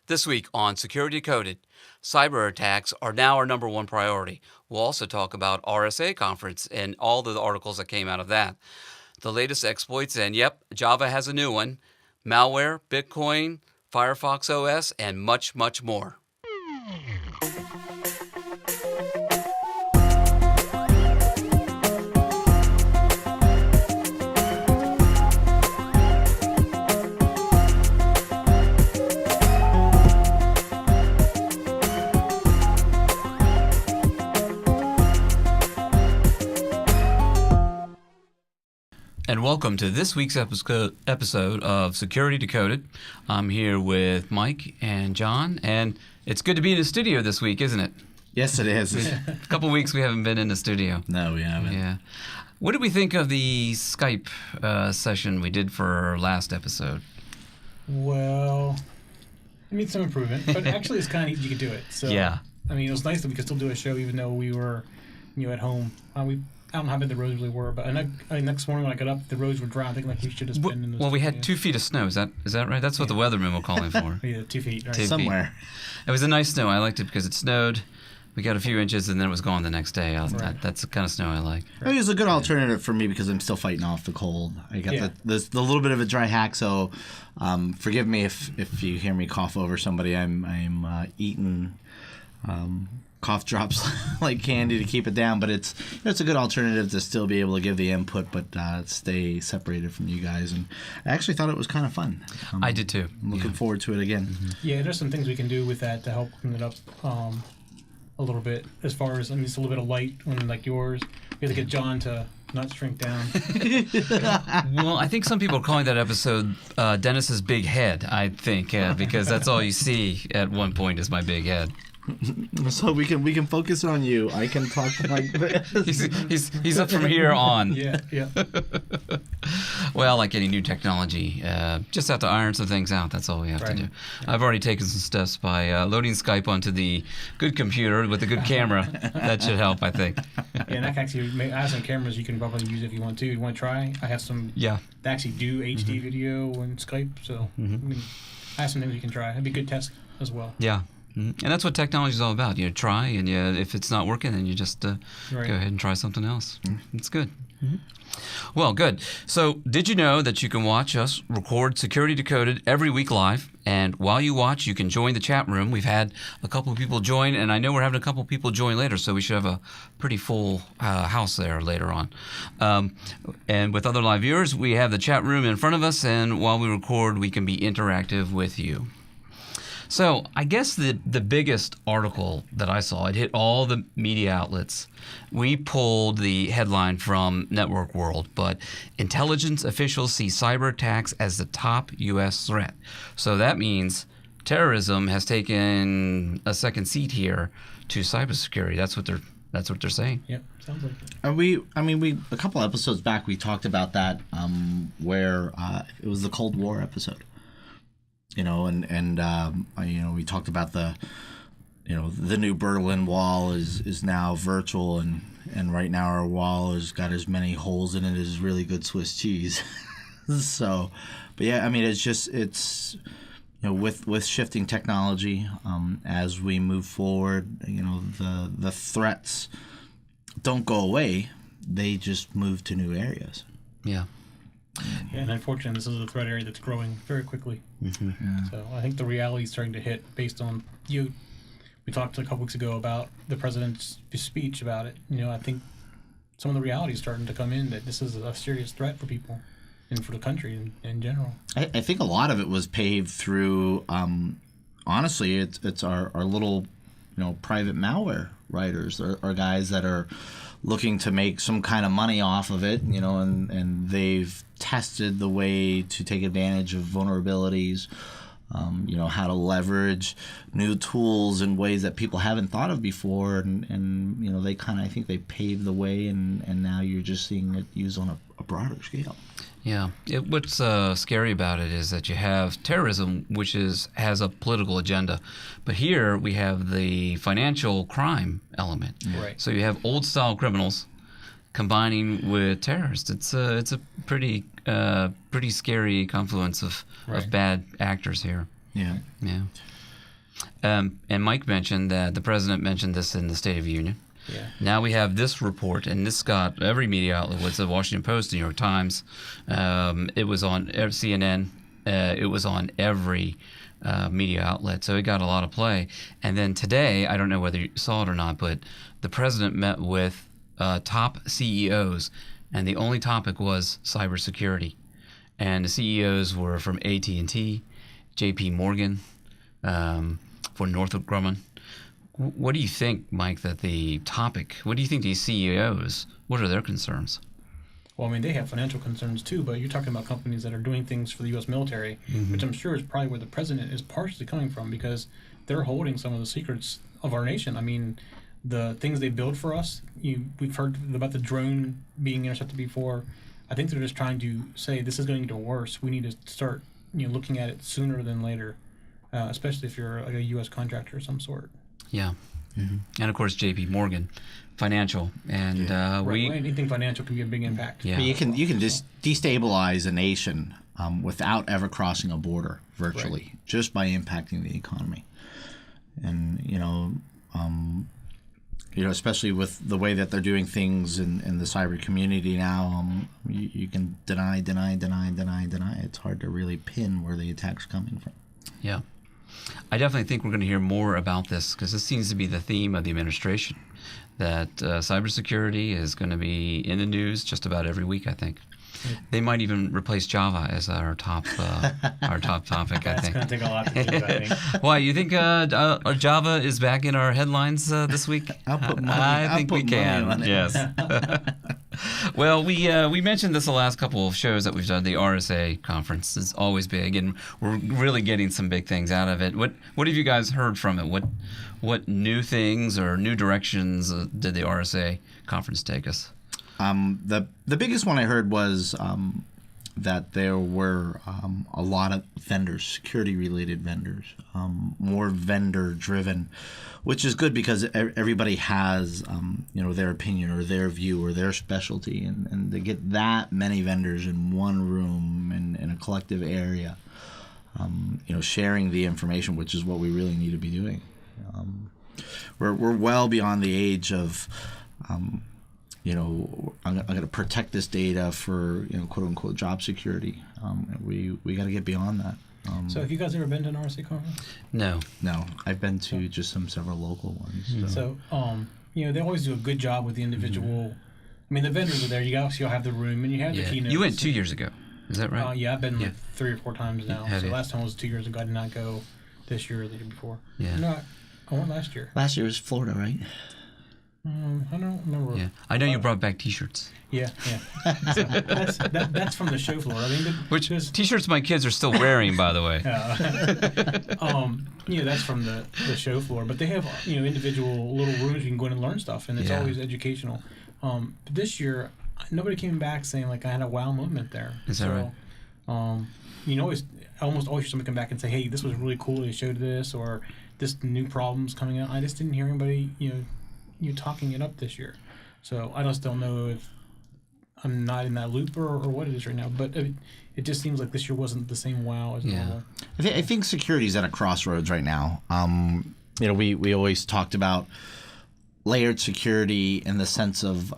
This week on Security Decoded, cyber attacks are now our number one priority. We'll also talk about RSA conference and all the articles that came out of that. The latest exploits, and yep, Java has a new one, malware, Bitcoin, Firefox OS, and much, much more. And welcome to this week's episode of Security Decoded. I'm here with Mike and John, and it's good to be in the studio this week, isn't it? Yes, it is. A couple weeks we haven't been in the studio. No, we haven't. Yeah. What did we think of the Skype session we did for our last episode? Well, it needs some improvement, but actually it's kind of easy to do it. So, yeah. I mean, it was nice that we could still do a show even though we were, at home. I don't know how big the roads really were, but next morning when I got up, the roads were dry. I think like we should have been in the Well, we had 2 feet of snow. Is that right? That's what the weathermen were calling for. Yeah, 2 feet. Right. 2 feet. Somewhere. It was a nice snow. I liked it because it snowed. We got a few inches, and then it was gone the next day. That's the kind of snow I like. It was a good alternative for me because I'm still fighting off the cold. I got the little bit of a dry hack, so forgive me if you hear me cough over somebody. I'm eating cough drops like candy to keep it down, but it's a good alternative to still be able to give the input, but stay separated from you guys. And I actually thought it was kind of fun. I did too. I'm looking forward to it again. Mm-hmm. Yeah, there's some things we can do with that to help clean it up a little bit. As far as it's a little bit of light on like yours. We have to get John to not shrink down. Well, I think some people are calling that episode Dennis's big head. I think because that's all you see at one point is my big head. So we can focus on you. I can talk to Mike. he's up from here on. Yeah. Well, like any new technology, just have to iron some things out. That's all we have to do. Yeah. I've already taken some steps by loading Skype onto the good computer with a good camera. That should help, I think. Yeah, and I have some cameras you can probably use if you want to. You want to try? I have some. Yeah. That actually do HD video on Skype, so I have some things you can try. It'd be a good test as well. Yeah. And that's what technology is all about. You try, and if it's not working, then you just go ahead and try something else. It's good. Well, good. So did you know that you can watch us record Security Decoded every week live? And while you watch, you can join the chat room. We've had a couple of people join, and I know we're having a couple of people join later, so we should have a pretty full house there later on. And with other live viewers, we have the chat room in front of us, and while we record, we can be interactive with you. So I guess the biggest article that I saw, it hit all the media outlets. We pulled the headline from Network World, but intelligence officials see cyber attacks as the top U.S. threat. So that means terrorism has taken a second seat here to cybersecurity. That's what they're saying. Yep, sounds like We a couple episodes back we talked about that where it was the Cold War episode. We talked about the new Berlin Wall is now virtual, and right now our wall has got as many holes in it as really good Swiss cheese. So, but yeah, it's with shifting technology as we move forward, the threats don't go away; they just move to new areas. Yeah. Yeah, and unfortunately, this is a threat area that's growing very quickly. Mm-hmm. Yeah. So I think the reality is starting to hit based on you. We talked a couple weeks ago about the president's speech about it. I think some of the reality is starting to come in that this is a serious threat for people and for the country in general. I think a lot of it was paved through, honestly, it's our little, private malware writers or guys that are looking to make some kind of money off of it, and they've tested the way to take advantage of vulnerabilities, how to leverage new tools in ways that people haven't thought of before, and they I think they paved the way, and now you're just seeing it used on a broader scale. Yeah. What's scary about it is that you have terrorism, which has a political agenda. But here we have the financial crime element. Right. So you have old-style criminals combining with terrorists. It's a pretty scary confluence of bad actors here. Yeah. Yeah. And Mike mentioned that the president mentioned this in the State of the Union. Yeah. Now we have this report, and this got every media outlet. Was the Washington Post, the New York Times. It was on CNN. It was on every media outlet, so it got a lot of play. And then today, I don't know whether you saw it or not, but the president met with top CEOs, and the only topic was cybersecurity. And the CEOs were from AT&T, J.P. Morgan, for Northrop Grumman. What do you think, Mike, what do you think these CEOs, what are their concerns? Well, I mean, they have financial concerns too, but you're talking about companies that are doing things for the U.S. military, which I'm sure is probably where the president is partially coming from, because they're holding some of the secrets of our nation. I mean, the things they build for us, we've heard about the drone being intercepted before. I think they're just trying to say this is going to get worse. We need to start looking at it sooner than later, especially if you're like a U.S. contractor of some sort. Yeah. And of course, J.P. Morgan, financial, and anything financial can be a big impact. Yeah. You can just destabilize a nation without ever crossing a border, virtually, just by impacting the economy. And especially with the way that they're doing things in the cyber community now, you can deny. It's hard to really pin where the attack's coming from. Yeah. I definitely think we're going to hear more about this, because this seems to be the theme of the administration, that cybersecurity is going to be in the news just about every week, I think. They might even replace Java as our top topic, I think. That's going to take a lot to do, I think. Why, you think Java is back in our headlines this week? I think we can. Yes. Well, we mentioned this the last couple of shows that we've done. The RSA conference is always big, and we're really getting some big things out of it. What have you guys heard from it? What new things or new directions did the RSA conference take us? The biggest one I heard was that there were a lot of vendors, security-related vendors, more vendor-driven, which is good because everybody has their opinion or their view or their specialty, and to get that many vendors in one room in a collective area, sharing the information, which is what we really need to be doing. We're well beyond the age of I'm going to protect this data for, quote unquote, job security. We got to get beyond that. So have you guys ever been to an RSA conference? No. I've been to just several local ones. So, they always do a good job with the individual. I mean, the vendors are there. You also have the room and you have the keynotes. You went 2 years ago. Is that right? Yeah, I've been like 3 or 4 times now. Have so you? last time was 2 years ago. I did not go this year or the year before. Yeah. No, I went last year. Last year was Florida, right? I don't remember. Yeah, I know you brought back T-shirts. Yeah. So that's from the show floor. I mean, Which T-shirts my kids are still wearing, by the way. That's from the show floor. But they have individual little rooms you can go in and learn stuff, and it's always educational. But this year, nobody came back saying like I had a wow moment there. Is that right? Almost always somebody come back and say, hey, this was really cool. They showed this, or this new problem's coming out. I just didn't hear anybody you talking it up this year. So I just don't know if I'm not in that loop or what it is right now. But it just seems like this year wasn't the same wow as normal. I think security is at a crossroads right now. We always talked about layered security in the sense of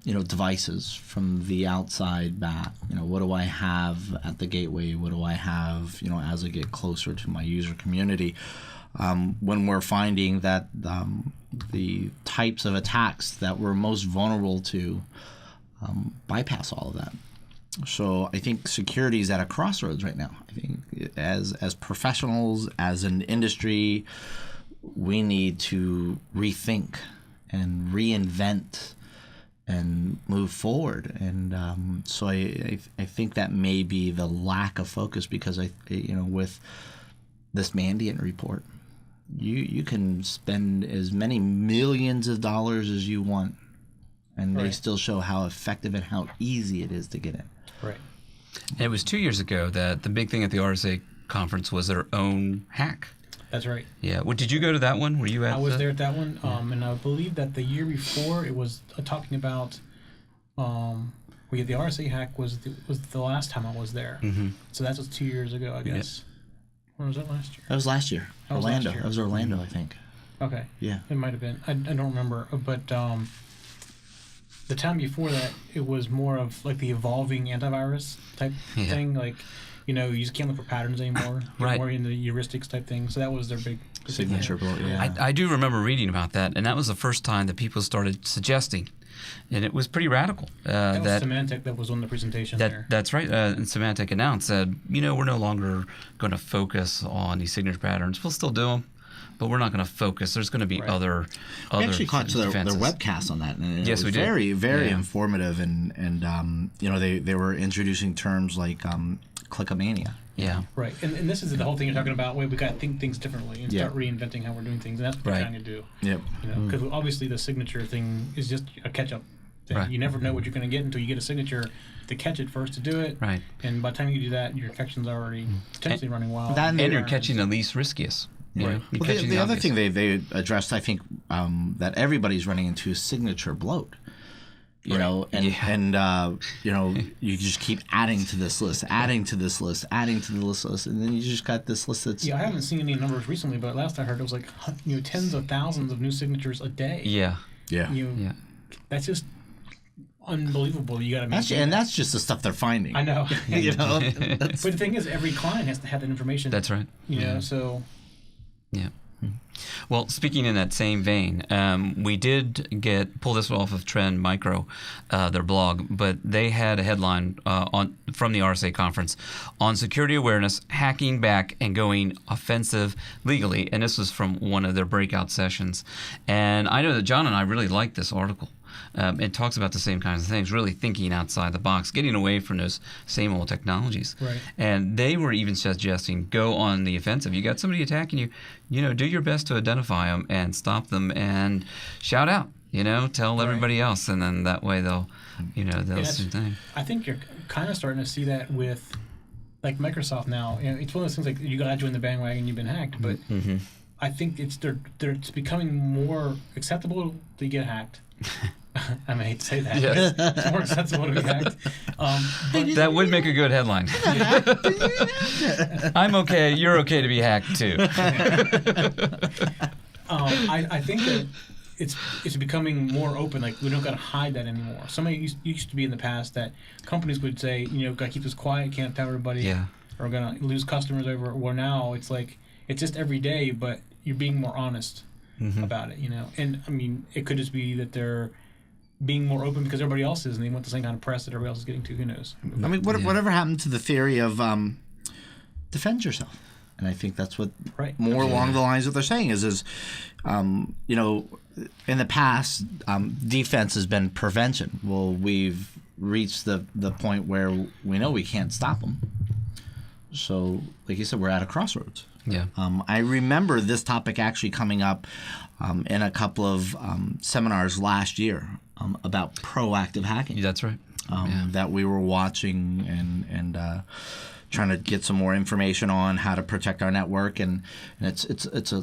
devices from the outside back. What do I have at the gateway? What do I have as I get closer to my user community? When we're finding that the types of attacks that we're most vulnerable to bypass all of that. So I think security is at a crossroads right now. I think as professionals, as an industry, we need to rethink and reinvent and move forward. And so I think that may be the lack of focus, because with this Mandiant report, you can spend as many millions of dollars as you want, and they still show how effective and how easy it is to get in. Right. And it was 2 years ago that the big thing at the RSA conference was their own hack. That's right. Yeah. Well, did you go to that one? Were you at? I was there at that one, and I believe that the year before it was talking about. The RSA hack was the last time I was there. Mm-hmm. So that was 2 years ago, I guess. Or was that last year? That was last year. That was Orlando. last year. That was Orlando, I think. Okay. Yeah. It might have been. I don't remember. But the time before that, it was more of like the evolving antivirus type thing. Like, you just can't look for patterns anymore. Right. More into the heuristics type thing. So that was their big Signature bloat, yeah. I do remember reading about that, and that was the first time that people started suggesting, and it was pretty radical. That was Symantec that was on the presentation there. That's right. And Symantec announced that, we're no longer going to focus on these signature patterns. We'll still do them, but we're not going to focus. There's going to be other We actually caught their defenses. webcast on that. And Yes, it was we did. very, very informative. And they were introducing terms like clickomania. Yeah. Right. And this is the whole thing you're talking about, where we got to think things differently and start reinventing how we're doing things. And that's what we're trying to do. Yep. Because obviously the signature thing is just a catch-up thing. Right. You never know what you're going to get until you get a signature to catch it first to do it. Right. And by the time you do that, your infection's already potentially running wild. And you're catching the least riskiest. Right. You're Well, catching the other obvious. thing they addressed, I think, that everybody's running into is signature bloat. You just keep adding to this list, adding to this list, adding to this list, and then you just got this list that's... Yeah, I haven't seen any numbers recently, but last I heard it was like tens of thousands of new signatures a day. Yeah. Yeah. That's just unbelievable. You got to make And that's just the stuff they're finding. I know. But the thing is, every client has to have that information. That's right. So... Yeah. Well, speaking in that same vein, we did pull this off of Trend Micro, their blog, but they had a headline from the RSA conference on security awareness, hacking back and going offensive legally, and this was from one of their breakout sessions. And I know that John and I really liked this article. It talks about the same kinds of things, really thinking outside the box, getting away from those same old technologies. Right. And they were even suggesting go on the offensive. You got somebody attacking you, do your best to identify them and stop them and shout out, tell everybody else. And then that way they'll see the thing. I think you're kind of starting to see that with like Microsoft now. It's one of those things like you got to join the bandwagon, you've been hacked, but I think it's becoming more acceptable to get hacked. I hate to say that. Yes. It's more acceptable to be hacked. But That would make a good headline. I'm okay. You're okay to be hacked too. I think that it's becoming more open. Like we don't got to hide that anymore. Somebody used to be in the past that companies would say, got to keep this quiet, can't tell everybody. Yeah. Or gonna lose customers over it. Well, now it's like it's just every day, but you're being more honest about it. And I mean, it could just be that they're being more open because everybody else is, and they want the same kind of press that everybody else is getting to. Who knows? I mean, whatever happened to the theory of defend yourself? And I think that's what more along the lines of what they're saying is in the past, defense has been prevention. Well, we've reached the point where we know we can't stop them. So, like you said, we're at a crossroads. Yeah. I remember this topic actually coming up in a couple of seminars last year about proactive hacking. That's right. That we were watching and trying to get some more information on how to protect our network, and it's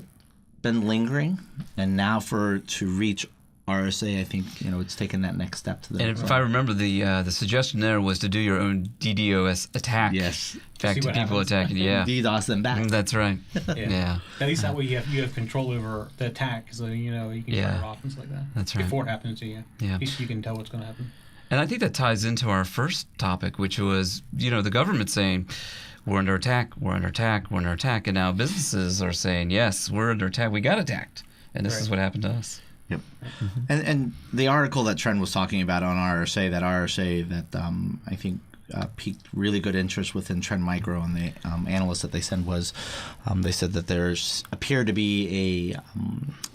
been lingering, and now to reach RSA, I think it's taken that next step to the. And if I remember, the suggestion there was to do your own DDoS attack. Yes. Back to people attacking. Yeah. DDoS them back. That's right. Yeah. At least that way you have control over the attack, so you can turn it off and stuff like that. That's right. Before it happens to you. Yeah. At least you can tell what's going to happen. And I think that ties into our first topic, which was, the government saying, we're under attack, we're under attack, we're under attack. And now businesses are saying, yes, we're under attack, we got attacked. And this is what happened to us. Yep. And the article that Trent was talking about on RSA that I think piqued really good interest within Trend Micro, and the analyst that they sent was they said that there's appeared to be a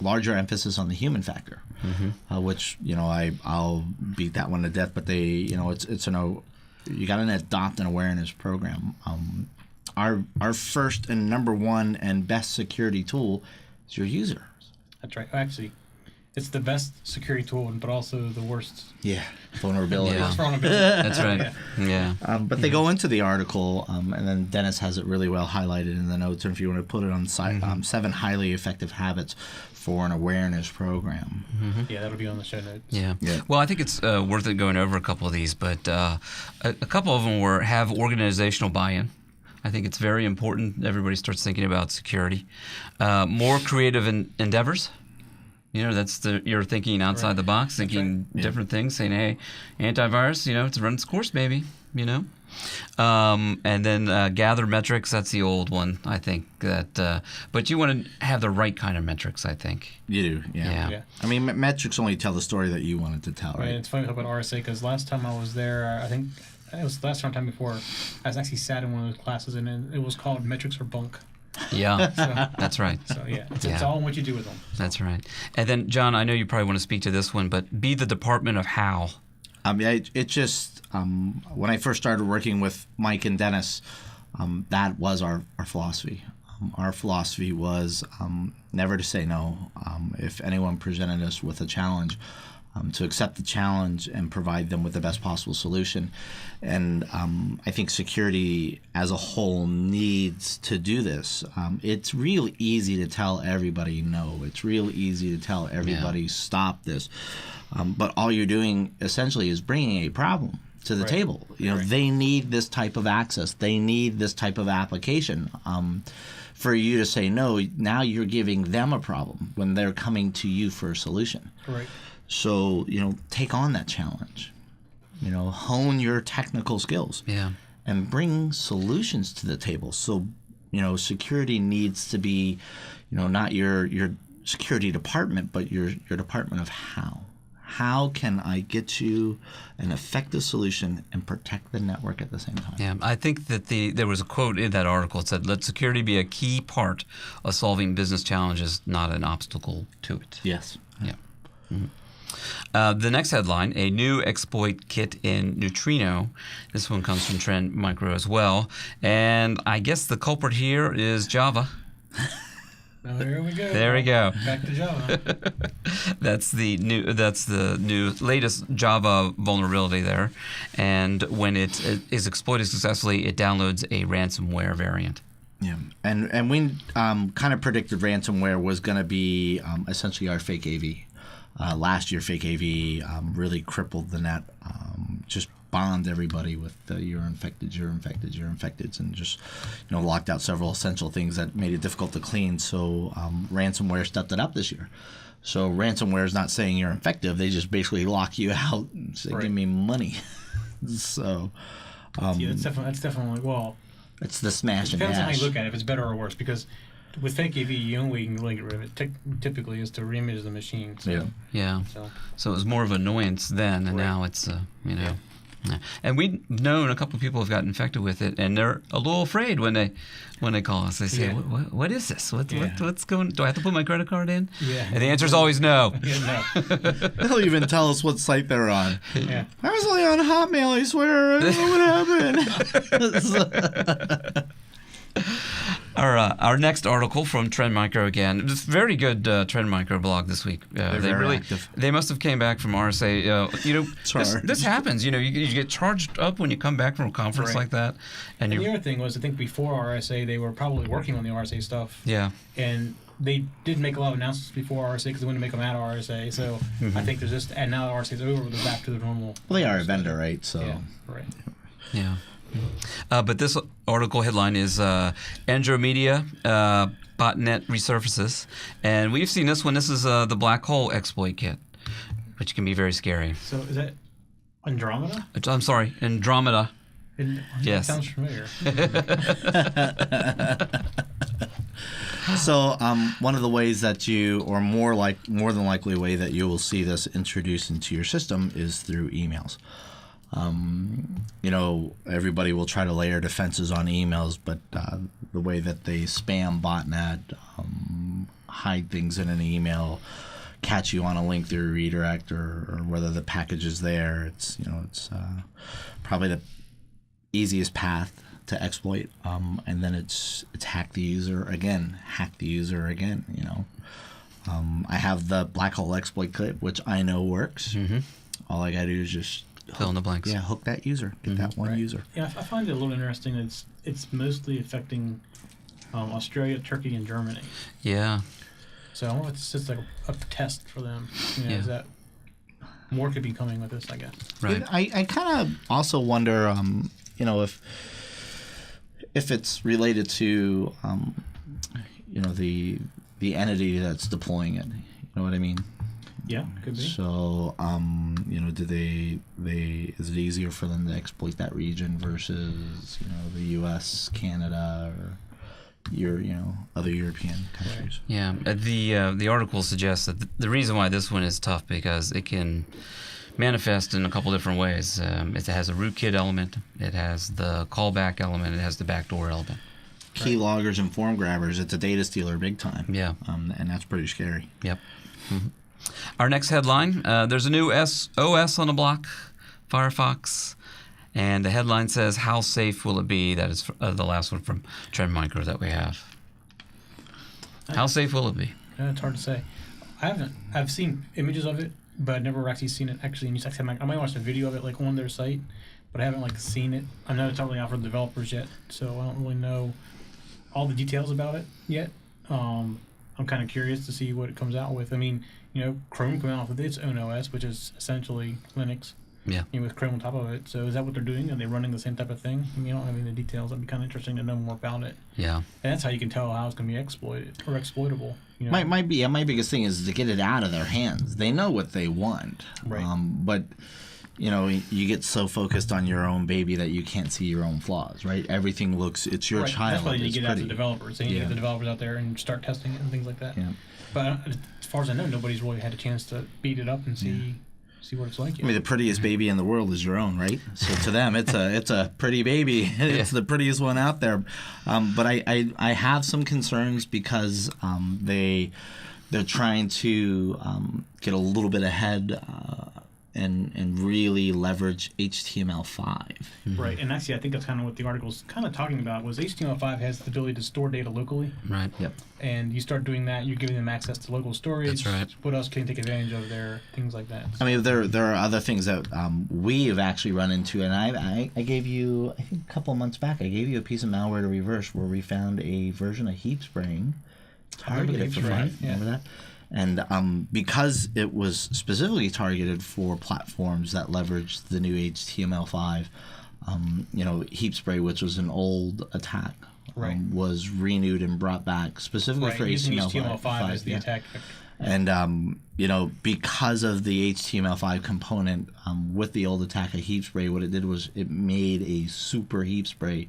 larger emphasis on the human factor, which I'll beat that one to death. But they it's you got to adopt an awareness program. Our first and number one and best security tool is your user. That's right. Actually, it's the best security tool, but also the worst. Yeah, vulnerability. Yeah. Worst vulnerability. That's right. Yeah. But they go into the article, and then Dennis has it really well highlighted in the notes. And if you want to put it on site, 7 highly effective habits for an awareness program. Yeah, that'll be on the show notes. Yeah. Well, I think it's worth it going over a couple of these, but a couple of them have organizational buy-in. I think it's very important everybody starts thinking about security. More creative endeavors. That's you're thinking outside the box, thinking different things, saying, hey, antivirus, it's run its course, baby, And then gather metrics, that's the old one, I think. But you want to have the right kind of metrics, I think. You do, yeah. I mean, metrics only tell the story that you wanted to tell, right? It's funny about RSA, because last time I was there, I think it was the last time before, I was actually sat in one of those classes, and it was called Metrics or Bunk. Yeah, that's right. So, it's all what you do with them. So. That's right. And then, John, I know you probably want to speak to this one, but be the department of how. It just, when I first started working with Mike and Dennis, that was our philosophy. Our philosophy was never to say no. If anyone presented us with a challenge, to accept the challenge and provide them with the best possible solution. And I think security as a whole needs to do this. It's real easy to tell everybody no. It's real easy to tell everybody stop this. But all you're doing essentially is bringing a problem to the table. They need this type of access. They need this type of application. For you to say no, now you're giving them a problem when they're coming to you for a solution. Right. So, take on that challenge. Hone your technical skills. Yeah. And bring solutions to the table. So, security needs to be, not your security department, but your department of how. How can I get you an effective solution and protect the network at the same time? Yeah, I think that there was a quote in that article that said, let security be a key part of solving business challenges, not an obstacle to it. Yes. Yeah. Mm-hmm. The next headline, a new exploit kit in Neutrino. This one comes from Trend Micro as well. And I guess the culprit here is Java. Oh, there we go. There we go. Back to Java. That's the new latest Java vulnerability there. And when it is exploited successfully, it downloads a ransomware variant. Yeah, and we kind of predicted ransomware was going to be essentially our fake AV. Last year, fake AV really crippled the net, just bombed everybody with you're infected, and just locked out several essential things that made it difficult to clean. So ransomware stepped it up this year. So ransomware is not saying you're infected; they just basically lock you out and say, "Give me money." So that's definitely well. It's the smash and dash. Depends on how you look at it, if it's better or worse, because with fake AV, the only way you can really get rid of it typically is to reimage the machine. So, yeah. So it was more of an annoyance then, and now it's Yeah. And we've known a couple of people have gotten infected with it, and they're a little afraid when they call us. They say, "What is this? What's going? Do I have to put my credit card in?" Yeah. And the answer is always no. Yeah, no. They'll even tell us what site they're on. Yeah. I was only on Hotmail. I swear. I don't know what happened. Our next article from Trend Micro again. It's a very good Trend Micro blog this week. They're active. They must have came back from RSA. This happens. You get charged up when you come back from a conference like that. And the other thing was, I think before RSA, they were probably working on the RSA stuff. Yeah. And they did make a lot of announcements before RSA because they wanted to make them at RSA. So I think there's just, and now that RSA is over, they're back to the normal. Well, they are a vendor, right? So. Yeah. Right. Yeah. But this article headline is Andromeda botnet resurfaces, and we've seen this one. This is the black hole exploit kit, which can be very scary. So is that Andromeda? I'm sorry, Andromeda. Yes. That sounds familiar. So one of the ways that or more than likely way that you will see this introduced into your system is through emails. Everybody will try to layer defenses on emails, but the way that they spam botnet, hide things in an email, catch you on a link through a redirect, or whether the package is there, it's probably the easiest path to exploit, and then it's hack the user again. I have the black hole exploit kit, which I know works. Mm-hmm. All I gotta do is just fill in the blanks. Yeah, hook that user. Get that one user. Yeah, I find it a little interesting that it's mostly affecting Australia, Turkey, and Germany. Yeah. So I wonder if it's just like a test for them. Is that more could be coming with this, I guess. Right. I kind of also wonder, if it's related to the entity that's deploying it. You know what I mean? Yeah, could be. So, do they is it easier for them to exploit that region versus the U.S., Canada, or other European countries? Yeah, the article suggests that the reason why this one is tough because it can manifest in a couple different ways. It has a rootkit element, it has the callback element, it has the backdoor element. Key loggers and form grabbers. It's a data stealer big time. Yeah. And that's pretty scary. Yep. Mm-hmm. Our next headline, there's a new OS on the block, Firefox, and the headline says, how safe will it be? That is the last one from Trend Micro that we have. How safe will it be? It's hard to say. I've seen images of it, but I've never actually seen it actually in use. I might watch a video of it like on their site, but I haven't seen it. I know it's not really out for developers yet, so I don't really know all the details about it yet. I'm kind of curious to see what it comes out with. I mean, Chrome came out with its own OS, which is essentially Linux. Yeah. With Chrome on top of it. So is that what they're doing? Are they running the same type of thing? I don't have any of the details. That'd be kind of interesting to know more about it. Yeah. And that's how you can tell how it's going to be exploited or exploitable. My biggest thing is to get it out of their hands. They know what they want. Right. But you get so focused on your own baby that you can't see your own flaws, right? Everything looks, it's your child. That's why you it's get pretty. out to developers. They need to get the developers out there and start testing it and things like that. Yeah. But as far as I know, nobody's really had a chance to beat it up and see what it's like yet. I mean, the prettiest baby in the world is your own, right? So to them, it's a pretty baby. It's the prettiest one out there. But I have some concerns because they're trying to get a little bit ahead and really leverage HTML5. Right, and actually I think that's kind of what the article's kind of talking about, was HTML5 has the ability to store data locally. Right. Yep. And you start doing that, you're giving them access to local storage. That's right. What else can you take advantage of there? Things like that. I mean, there are other things that we have actually run into, and I gave you, I think a couple of months back, I gave you a piece of malware to reverse where we found a version of heap spraying targeted for fun. Yeah. Remember that? And because it was specifically targeted for platforms that leveraged the new HTML5, heap spray, which was an old attack, was renewed and brought back specifically for HTML5 as the attack. And because of the HTML5 component with the old attack of heap spray, what it did was it made a super heap spray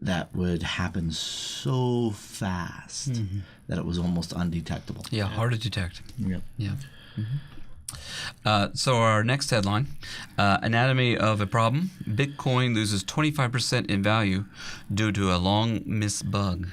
that would happen so fast that it was almost undetectable. Yeah, hard to detect. Yep. Yeah. Mm-hmm. So our next headline, Anatomy of a Problem. Bitcoin loses 25% in value due to a long missed bug.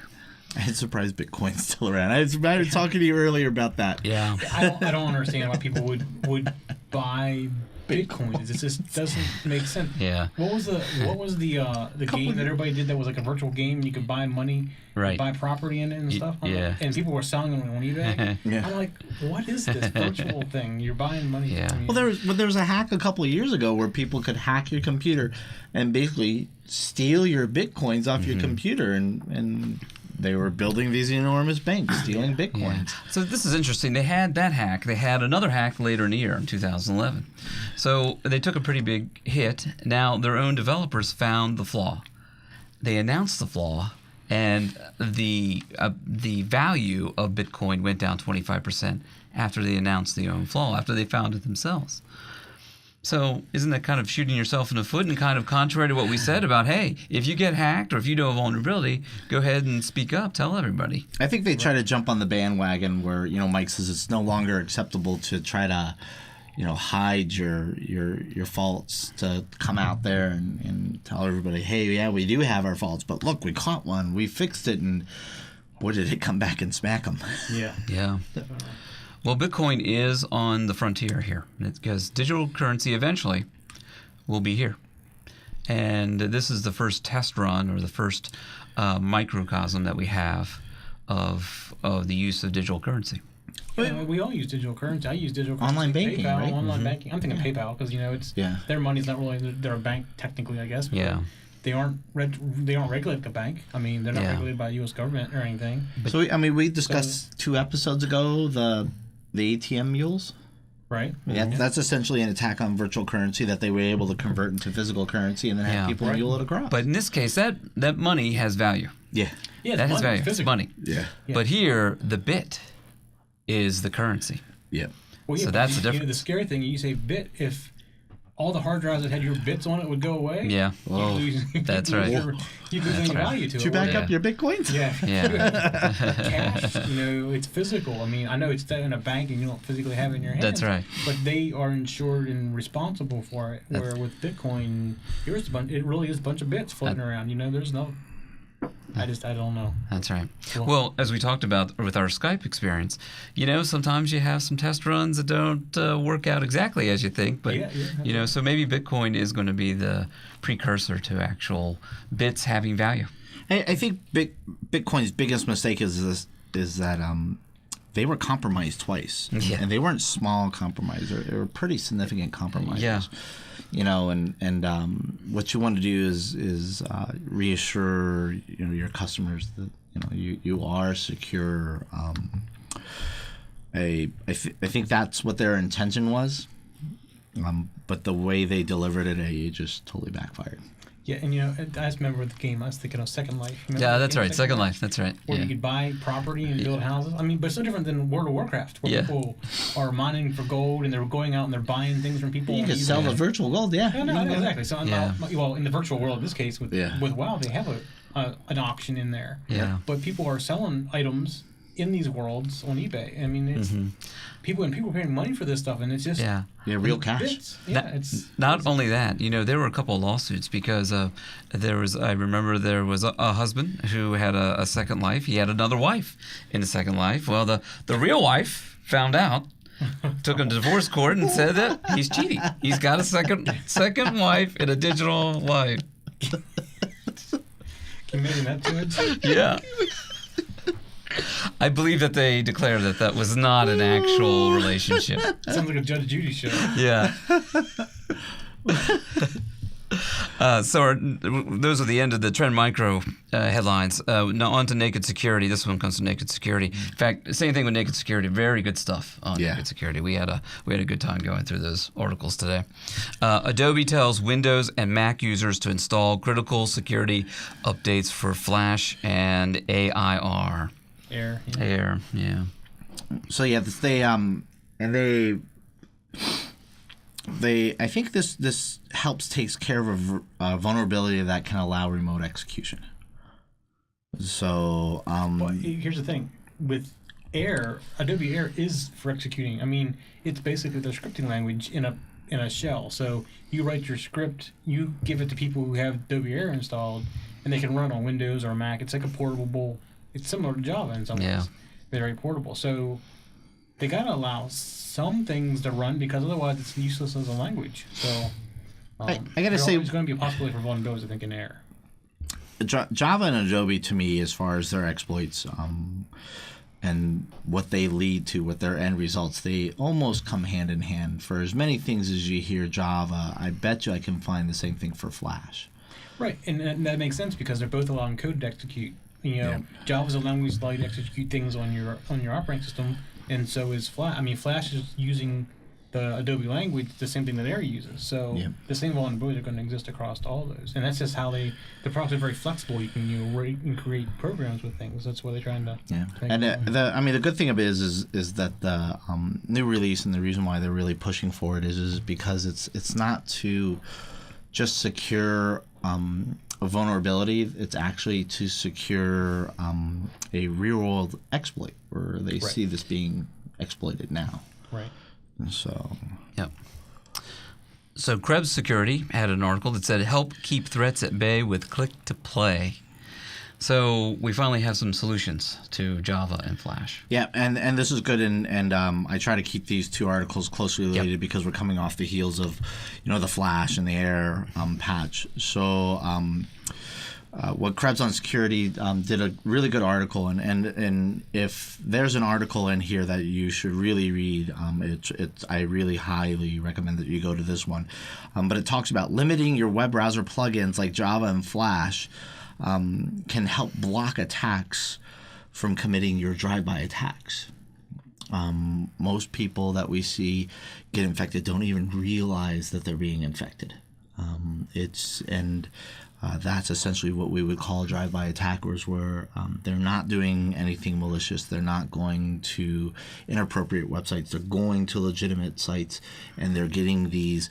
I'm surprised Bitcoin's still around. I was talking to you earlier about that. Yeah. I don't understand why people would buy Bitcoin. It just doesn't make sense. Yeah. What was the game that everybody did that was like a virtual game? You could buy money, buy property in it and stuff. Yeah. And people were selling them on eBay. Yeah. I'm like, what is this virtual thing? You're buying money. Yeah. Well, there was a hack a couple of years ago where people could hack your computer and basically steal your Bitcoins off your computer, and they were building these enormous banks, stealing Bitcoins. Yeah. So this is interesting. They had that hack. They had another hack later in the year, in 2011. So they took a pretty big hit. Now their own developers found the flaw. They announced the flaw, and the value of Bitcoin went down 25% after they announced the own flaw, after they found it themselves. So isn't that kind of shooting yourself in the foot and kind of contrary to what we said about, hey, if you get hacked or if you know a vulnerability, go ahead and speak up, tell everybody. I think they try to jump on the bandwagon where, Mike says it's no longer acceptable to try to, hide your faults, to come out there and tell everybody, hey, yeah, we do have our faults, but look, we caught one, we fixed it, and boy, did it come back and smack them. Yeah. Yeah. Definitely. Well, Bitcoin is on the frontier here because digital currency eventually will be here. And this is the first test run or the first microcosm that we have of the use of digital currency. Yeah, we all use digital currency. I use digital currency. Online banking, PayPal, right? Online banking. I'm thinking PayPal because it's their money's not really they're a bank technically, I guess. But Yeah. They aren't regulated like a bank. I mean, they're not regulated by the U.S. government or anything. So we discussed 2 episodes ago the ATM mules. Right. Yeah, that's essentially an attack on virtual currency that they were able to convert into physical currency and then have people mule it across. But in this case, that money has value. Yeah. Yeah, That has value. It's physical. money. Yeah. But here, the bit is the currency. Yeah. Well, So that's the difference. The scary thing, you say bit, if all the hard drives that had your bits on it would go away. Yeah. That's right. You lose any value to it. Did you back Yeah. up your Bitcoins? Yeah. Yeah. Cash, it's physical. I mean, I know it's in a bank and you don't physically have it in your hands. That's right. But they are insured and responsible for it. Where with Bitcoin, it really is a bunch of bits floating around. There's no. I don't know. That's right. Cool. Well, as we talked about with our Skype experience, sometimes you have some test runs that don't work out exactly as you think, but so maybe Bitcoin is going to be the precursor to actual bits having value. I think Bitcoin's biggest mistake is that they were compromised twice, and they weren't small compromises; they were pretty significant compromises. Yeah. And what you want to do is reassure your customers that you are secure. I think that's what their intention was, but the way they delivered it just totally backfired. Yeah, and I just remember the game. I was thinking of Second Life. Yeah, that's right. Second Life. That's right. Where you could buy property and build houses. I mean, but it's no different than World of Warcraft, where people are mining for gold and they're going out and they're buying things from people. You can sell the virtual gold, yeah. No, exactly. So, well, in the virtual world, in this case, with WoW, they have an auction in there. Yeah. But people are selling items in these worlds on eBay. I mean, it's people are paying money for this stuff, and it's just real cash. Bits. Yeah, it's not only that. There were a couple of lawsuits because I remember there was a husband who had a second life. He had another wife in the second life. Well, the real wife found out. Took him to divorce court and said that he's cheating. He's got a second wife in a digital life. Can you imagine that to it? Yeah. I believe that they declared that was not an actual relationship. Sounds like a Judge Judy show. Yeah. Those are the end of the Trend Micro headlines. Now on to Naked Security. This one comes from Naked Security. In fact, same thing with Naked Security. Very good stuff on Naked Security. We had a good time going through those articles today. Adobe tells Windows and Mac users to install critical security updates for Flash and AIR. Air, yeah. So they I think this helps takes care of a vulnerability that can allow remote execution. So well, here's the thing with Air, Adobe Air is for executing. I mean, it's basically the scripting language in a shell. So you write your script, you give it to people who have Adobe Air installed, and they can run on Windows or Mac. It's like a portable. It's similar to Java in some ways. They're very portable. So they gotta allow some things to run because otherwise it's useless as a language. So I gotta say, there's going to be a possibility for vulnerabilities, I think, in Air. Java and Adobe, to me, as far as their exploits and what they lead to, what their end results, they almost come hand in hand. For as many things as you hear Java, I bet you I can find the same thing for Flash. Right, and that makes sense because they're both allowing code to execute. Java's a language that allows you to execute things on your operating system, and so is Flash. I mean, Flash is using the Adobe language, the same thing that Air uses. So the same vulnerabilities are going to exist across all those, and that's just how the products are very flexible. You can write and create programs with things. That's what they're trying to. Yeah, and the good thing of it is that the new release and the reason why they're really pushing for it is because it's not to just secure a vulnerability. It's actually to secure a real-world exploit, where they see this being exploited now. Right. And so. Yep. So Krebs Security had an article that said, "Help keep threats at bay with click to play." So we finally have some solutions to Java and Flash. Yeah, and this is good, and I try to keep these two articles closely related because we're coming off the heels of, the Flash and the Air patch. So what Krebs on Security did a really good article, and if there's an article in here that you should really read, I really highly recommend that you go to this one. But it talks about limiting your web browser plugins like Java and Flash. Can help block attacks from committing your drive-by attacks. Most people that we see get infected don't even realize that they're being infected. That's essentially what we would call drive-by attackers, where they're not doing anything malicious. They're not going to inappropriate websites. They're going to legitimate sites, and they're getting these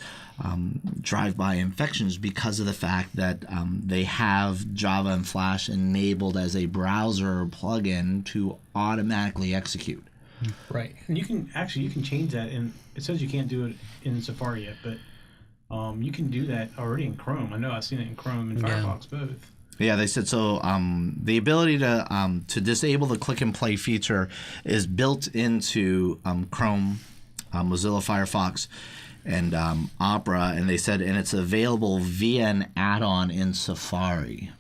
drive-by infections because of the fact that they have Java and Flash enabled as a browser plugin to automatically execute. Right, and you can change that, and it says you can't do it in Safari yet, but you can do that already in Chrome. I know I've seen it in Chrome and Firefox both. Yeah, they said so. The ability to disable the click and play feature is built into Chrome, Mozilla Firefox, and Opera, and they said, and it's available via an add-on in Safari.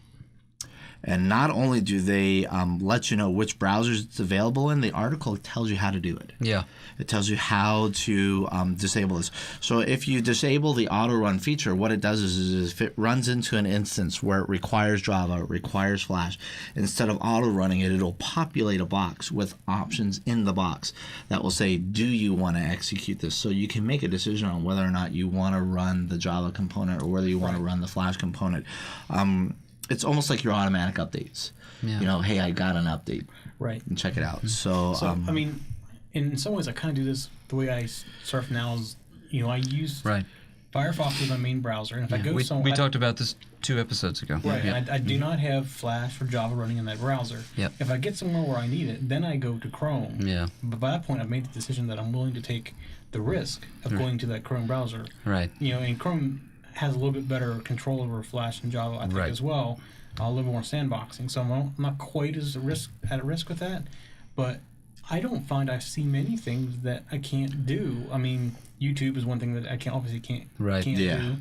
And not only do they let you know which browsers it's available in, the article tells you how to do it. Yeah. It tells you how to disable this. So if you disable the auto run feature, what it does is if it runs into an instance where it requires Java, it requires Flash, instead of auto running it, it'll populate a box with options in the box that will say, do you want to execute this? So you can make a decision on whether or not you want to run the Java component or whether you want to run the Flash component. It's almost like your automatic updates. Yeah. You know, hey, I got an update. Right. And check it out. So I mean, in some ways, I kind of do this the way I surf now is, I use Firefox as my main browser. And if I go somewhere... We talked about this 2 episodes ago. Right. Yeah. And I do not have Flash or Java running in that browser. Yep. If I get somewhere where I need it, then I go to Chrome. Yeah. But by that point, I've made the decision that I'm willing to take the risk of going to that Chrome browser. Right. And Chrome has a little bit better control over Flash and Java, I think, as well. A little more sandboxing, so I'm not quite as at risk with that. But I don't find I see many things that I can't do. I mean, YouTube is one thing that I can't do.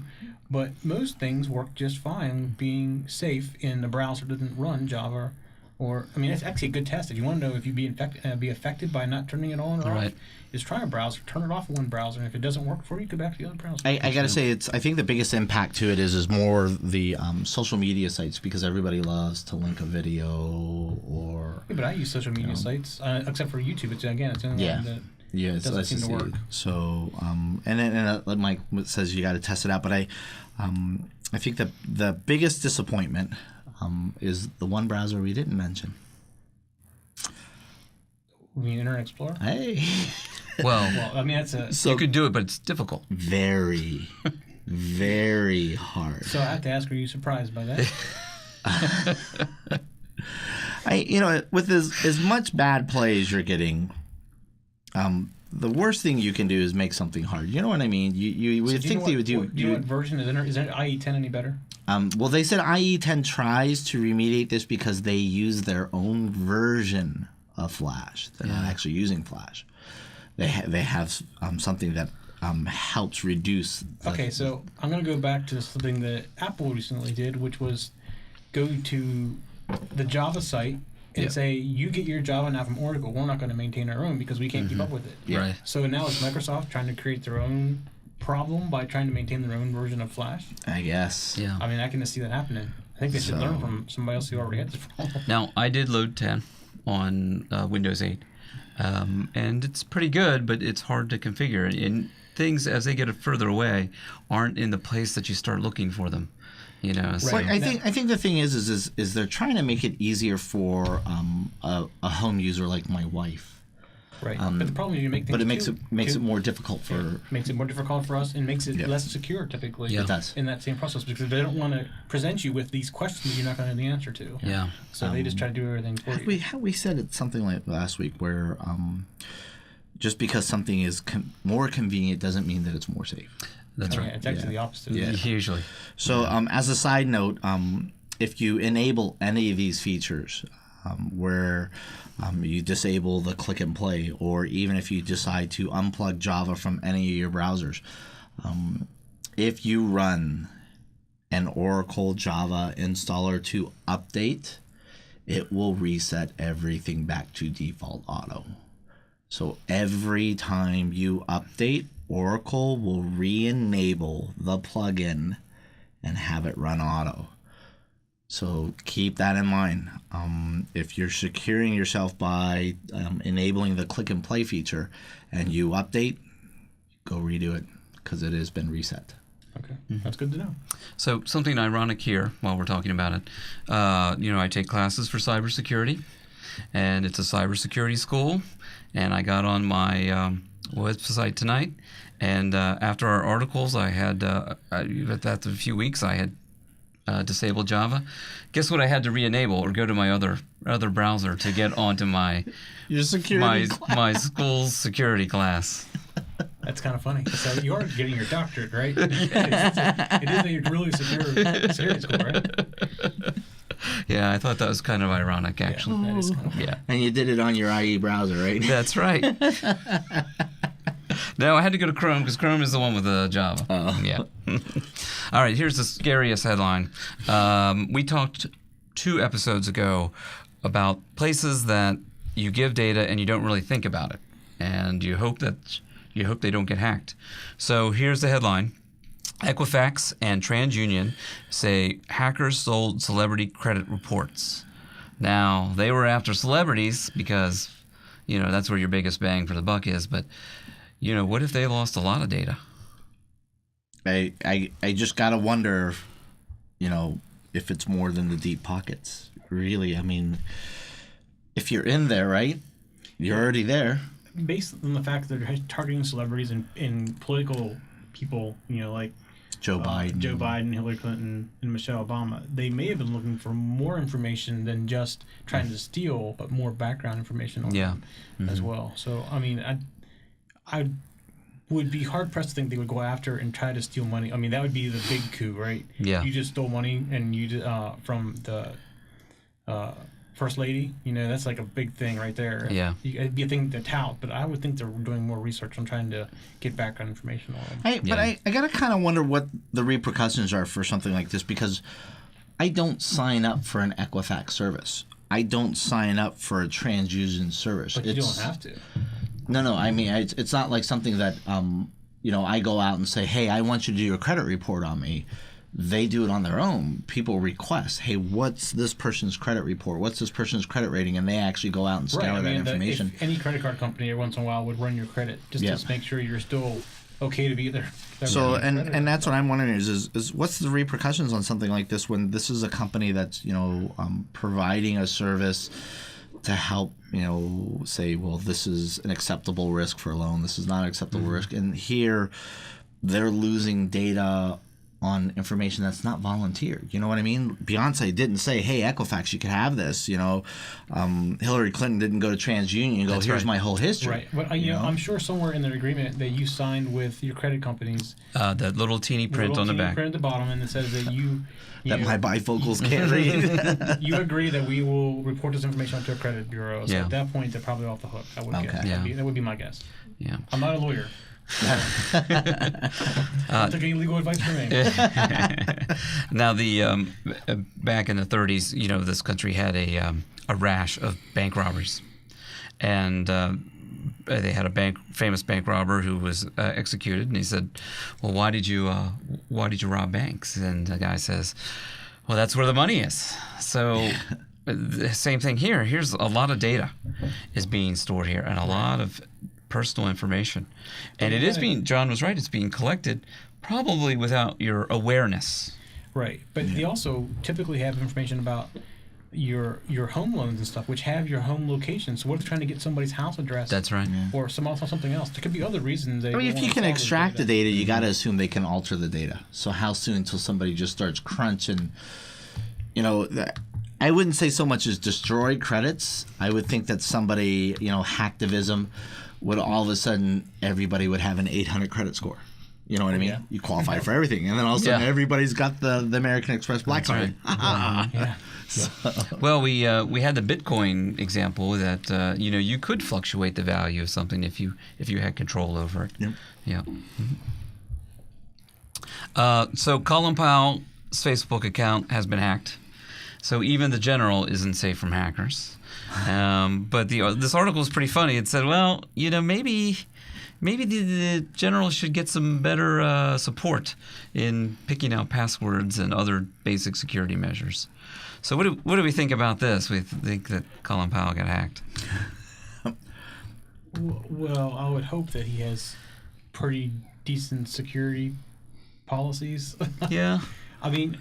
But most things work just fine being safe in a browser that doesn't run Java. It's actually a good test. If you want to know if you'd be affected by not turning it on or off, is try a browser, turn it off in one browser, and if it doesn't work for you, go back to the other browser. I got to say, I think the biggest impact to it is more the social media sites, because everybody loves to link a video or... Yeah, but I use social media sites, except for YouTube. It's the only one that doesn't seem to work. So, and then Mike says you got to test it out, but I think the biggest disappointment is the one browser we didn't mention. You mean Internet Explorer? Hey. Well, that's you could do it, but it's difficult. Very, very hard. So I have to ask, are you surprised by that? With as much bad play as you're getting, the worst thing you can do is make something hard. You know what I mean? You would think they would do. Do you know what version is IE10 any better? Well, they said IE10 tries to remediate this because they use their own version of Flash. They're not actually using Flash. They have something that helps reduce. Okay, so I'm going to go back to something that Apple recently did, which was go to the Java site and say, you get your Java now from Oracle. We're not going to maintain our own because we can't keep up with it. Yeah. Right. So now it's Microsoft trying to create their own problem by trying to maintain their own version of Flash. I guess. Yeah. I can see that happening. I think they should learn from somebody else who already had the problem. Now, I did load 10 on Windows 8. And it's pretty good, but it's hard to configure. And things, as they get further away, aren't in the place that you start looking for them. So. Well, I think the thing is they're trying to make it easier for a home user like my wife. Right, but the problem is you make things. But it makes it more difficult for. It makes it more difficult for us, and makes it less secure typically. Yeah. It does. In that same process, because they don't want to present you with these questions you're not going to know the answer to. Yeah. So they just try to do everything for you. We said it something like last week where just because something is more convenient doesn't mean that it's more safe. That's right. It's actually the opposite. Yeah. Usually. So as a side note, if you enable any of these features, where you disable the click and play, or even if you decide to unplug Java from any of your browsers, if you run an Oracle Java installer to update, it will reset everything back to default auto. So every time you update, Oracle will re-enable the plugin and have it run auto. So keep that in mind. If you're securing yourself by enabling the click and play feature and you update, go redo it because it has been reset. Okay, that's good to know. So something ironic here while we're talking about it. I take classes for cybersecurity, and it's a cybersecurity school, and I got on my website tonight, and after our articles, I had, after a few weeks, I had disabled Java. Guess what I had to re-enable or go to my other browser to get onto my Your security my school's security class. That's kind of funny. So you are getting your doctorate, right? It is a really security school, right? Yeah, I thought that was kind of ironic, actually. Yeah, that is kind of funny. Yeah. And you did it on your IE browser, right? That's right. No, I had to go to Chrome because Chrome is the one with the Java. Oh. Yeah. All right, here's the scariest headline. We talked 2 episodes ago about places that you give data and you don't really think about it, and you hope they don't get hacked. So here's the headline. Equifax and TransUnion say hackers sold celebrity credit reports. Now, they were after celebrities because, that's where your biggest bang for the buck is, but what if they lost a lot of data? I just gotta wonder, if it's more than the deep pockets. Really, I mean, if you're in there, right? You're already there. Based on the fact that they're targeting celebrities and political people, like Joe Biden, Hillary Clinton, and Michelle Obama, they may have been looking for more information than just trying to steal, but more background information on them as well. So, I mean, I would be hard-pressed to think they would go after and try to steal money. I mean, that would be the big coup, right? Yeah. You just stole money and from the First Lady. That's like a big thing right there. Yeah. It'd be a thing to tout, but I would think they're doing more research on trying to get background information on them. But I gotta kind of wonder what the repercussions are for something like this, because I don't sign up for an Equifax service. I don't sign up for a TransUnion service. But you don't have to. No. I mean, it's not like something that I go out and say, hey, I want you to do your credit report on me. They do it on their own. People request, hey, what's this person's credit report? What's this person's credit rating? And they actually go out and scour that information. If any credit card company every once in a while would run your credit just to make sure you're still okay to be there. So, and that's what I'm wondering is what's the repercussions on something like this when this is a company that's, providing a service to help, say, well, this is an acceptable risk for a loan. This is not an acceptable risk. And here they're losing data on information that's not volunteered. You know what I mean? Beyonce didn't say, hey, Equifax, you can have this. Hillary Clinton didn't go to TransUnion and go, here's my whole history. Right. But, I'm sure somewhere in their agreement that you signed with your credit companies. That little teeny print on the back. Print at the bottom, and it says that that my bifocals can't read. You agree that we will report this information to a credit bureau. So at that point, they're probably off the hook. I would guess. That would be my guess. Yeah. I'm not a lawyer. Don't take any legal advice from me. Now, back in the 30s, this country had a rash of bank robberies, and they had a famous bank robber who was executed, and he said, "Well, why did you rob banks?" And the guy says, "Well, that's where the money is." So. The same thing here. Here's a lot of data is being stored here, and a lot of personal information. And it is John was right, it's being collected probably without your awareness. Right. But they also typically have information about your home loans and stuff, which have your home location. So what if they're trying to get somebody's house address? That's right. Yeah. Or something else. There could be other reasons. If you can extract the data, you got to assume they can alter the data. So how soon until somebody just starts crunching, I wouldn't say so much as destroy credits. I would think that somebody, hacktivism would all of a sudden everybody would have an 800 credit score. You know what I mean? Yeah. You qualify for everything, and then all of a sudden everybody's got the American Express Black Card. Right. Well, we had the Bitcoin example that you could fluctuate the value of something if you had control over it. Yep. Yeah. Mm-hmm. So Colin Powell's Facebook account has been hacked. So even the general isn't safe from hackers. But this article is pretty funny. It said, well, maybe maybe the general should get some better support in picking out passwords and other basic security measures. So what do we think about this? We think that Colin Powell got hacked. Well, I would hope that he has pretty decent security policies. Yeah. I mean,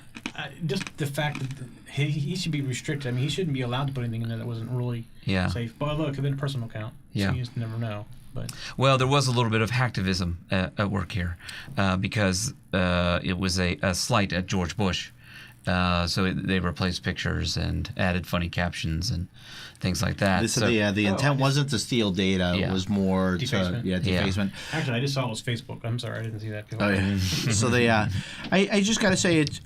just the fact that he should be restricted. I mean, he shouldn't be allowed to put anything in there that wasn't really safe. But look, it could have been a personal account. So you just never know. But well, there was a little bit of hacktivism at work here because it was a slight at George Bush. So they replaced pictures and added funny captions and things like that. The intent wasn't to steal data. It was more defacement. Actually, I just saw it was Facebook. I'm sorry, I didn't see that. Oh, yeah. So I just got to say it.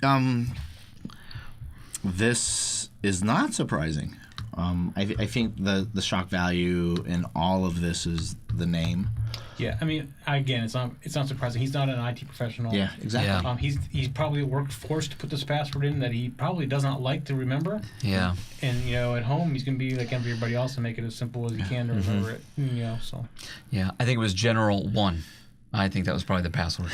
This is not surprising. I think the shock value in all of this is the name. Yeah, I mean, again, it's not surprising. He's not an IT professional. Yeah, exactly. Yeah. He's probably forced to put this password in that he probably does not like to remember. Yeah. And at home he's gonna be like everybody else and make it as simple as he can to remember it. So. Yeah, I think it was General 1. I think that was probably the password.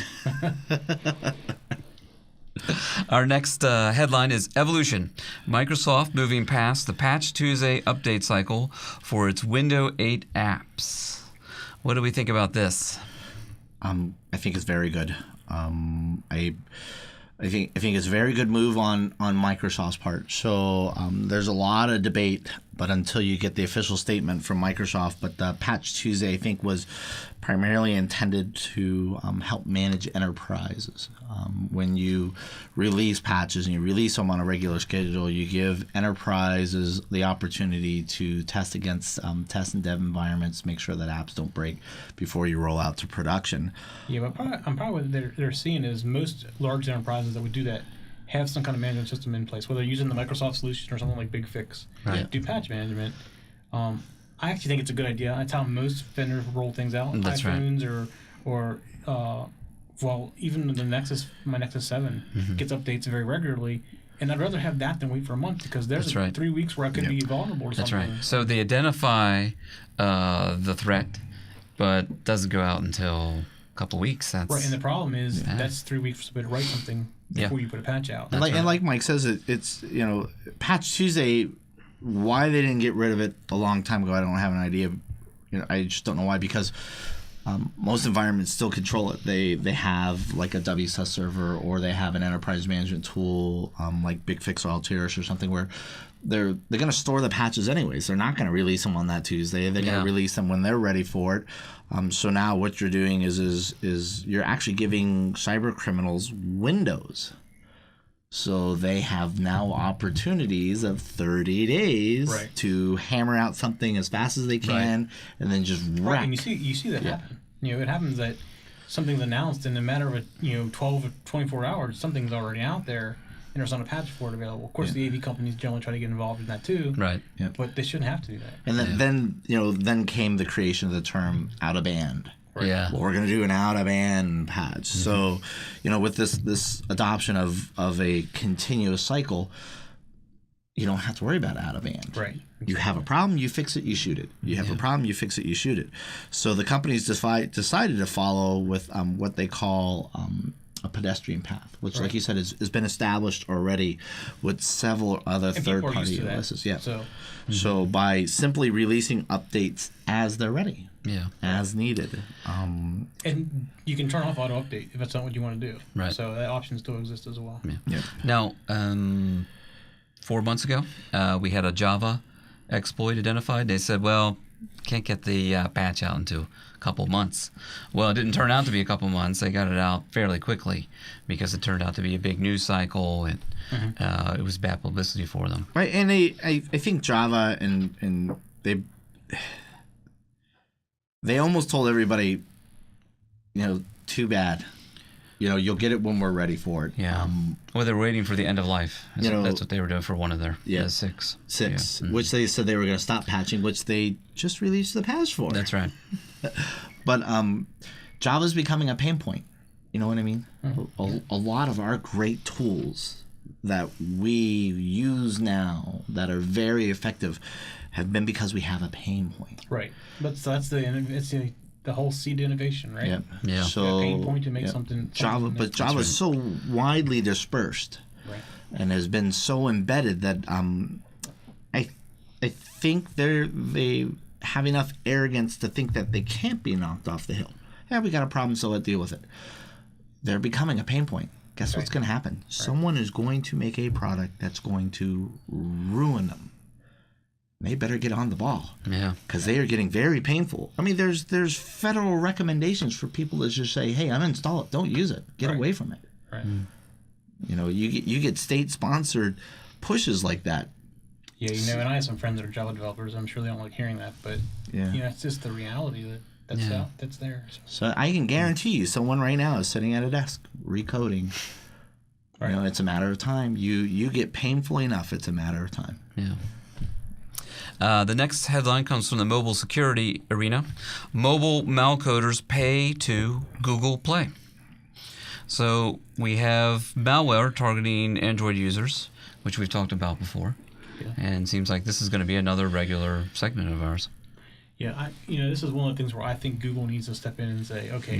Our next headline is Evolution. Microsoft moving past the Patch Tuesday update cycle for its Windows 8 apps. What do we think about this? I think it's very good. I think it's a very good move on Microsoft's part. So there's a lot of debate, but until you get the official statement from Microsoft, but the Patch Tuesday I think was primarily intended to help manage enterprises. When you release patches and you release them on a regular schedule, you give enterprises the opportunity to test against test and dev environments, make sure that apps don't break before you roll out to production. Yeah, but probably what they're seeing is most large enterprises that would do that have some kind of management system in place, whether they're using the Microsoft solution or something like BigFix to do patch management. I actually think it's a good idea. That's how most vendors roll things out. That's iPhones or even the my Nexus 7 gets updates very regularly. And I'd rather have that than wait for a month because there's 3 weeks where I could be vulnerable to something. That's right. So they identify the threat, but doesn't go out until a couple weeks. That's right. And the problem is that's 3 weeks for somebody to write something before you put a patch out. And like Mike says, it's Patch Tuesday. Why they didn't get rid of it a long time ago, I don't have an idea. I just don't know why, because most environments still control it. They have like a WSUS server, or they have an enterprise management tool like BigFix or Altiris or something, where they're going to store the patches anyways. They're not going to release them on that Tuesday. They're going to release them when they're ready for it. So now what you're doing is you're actually giving cyber criminals windows. So they have now opportunities of 30 days to hammer out something as fast as they can, and then just wreck. Right, and you see that happen. It happens that something's announced, and in a matter of 12 or 24 hours, something's already out there, and there's not a patch for it available. Of course, the AV companies generally try to get involved in that too. Right. Yeah. But they shouldn't have to do that. And then came the creation of the term out of band. Right. Yeah. Well, we're going to do an out-of-band patch. So, with this adoption of a continuous cycle, you don't have to worry about out-of-band. Right. You have a problem, you fix it, you shoot it. You have a problem, you fix it, you shoot it. So the companies decided to follow with what they call a pedestrian path, which, like you said, has been established already with several other third-party OSs. Yeah. So by simply releasing updates as they're ready. Yeah. As needed. And you can turn off auto update if that's not what you want to do. Right. So that option still exists as well. Yeah. Now, 4 months ago, we had a Java exploit identified. They said, well, can't get the patch out into a couple months. Well, it didn't turn out to be a couple months. They got it out fairly quickly because it turned out to be a big news cycle, and it was bad publicity for them. Right, and I think Java and they almost told everybody, too bad. You'll get it when we're ready for it. Yeah. Well, they're waiting for the end of life. That's what they were doing for one of their 6. Six, which they said they were going to stop patching, which they just released the patch for. That's right. But Java's becoming a pain point. You know what I mean? A lot of our great tools that we use now that are very effective have been because we have a pain point. Right. But so that's the the whole seed innovation, right? Yep. Yeah. So A pain point to make something Java, but Java is so widely dispersed, right, and has been so embedded that I think they have enough arrogance to think that they can't be knocked off the hill. Yeah, we got a problem, so let's deal with it. They're becoming a pain point. Guess what's going to happen? Someone is going to make a product that's going to ruin them. They better get on the ball. Yeah. Because they are getting very painful. I mean, there's federal recommendations for people to just say, hey, uninstall it. Don't use it. Get away from it. Right. You know, you get state-sponsored pushes like that. Yeah, you know, and I have some friends that are Java developers. I'm sure they don't like hearing that, but you know, it's just the reality that's there. So I can guarantee you, someone right now is sitting at a desk recoding. Right. You know, it's a matter of time. You get painful enough. It's a matter of time. Yeah. The next headline comes from the mobile security arena. Mobile malcoders pay to Google Play. So we have malware targeting Android users, which we've talked about before. Yeah. And it seems like this is going to be another regular segment of ours. Yeah, this is one of the things where I think Google needs to step in and say, okay,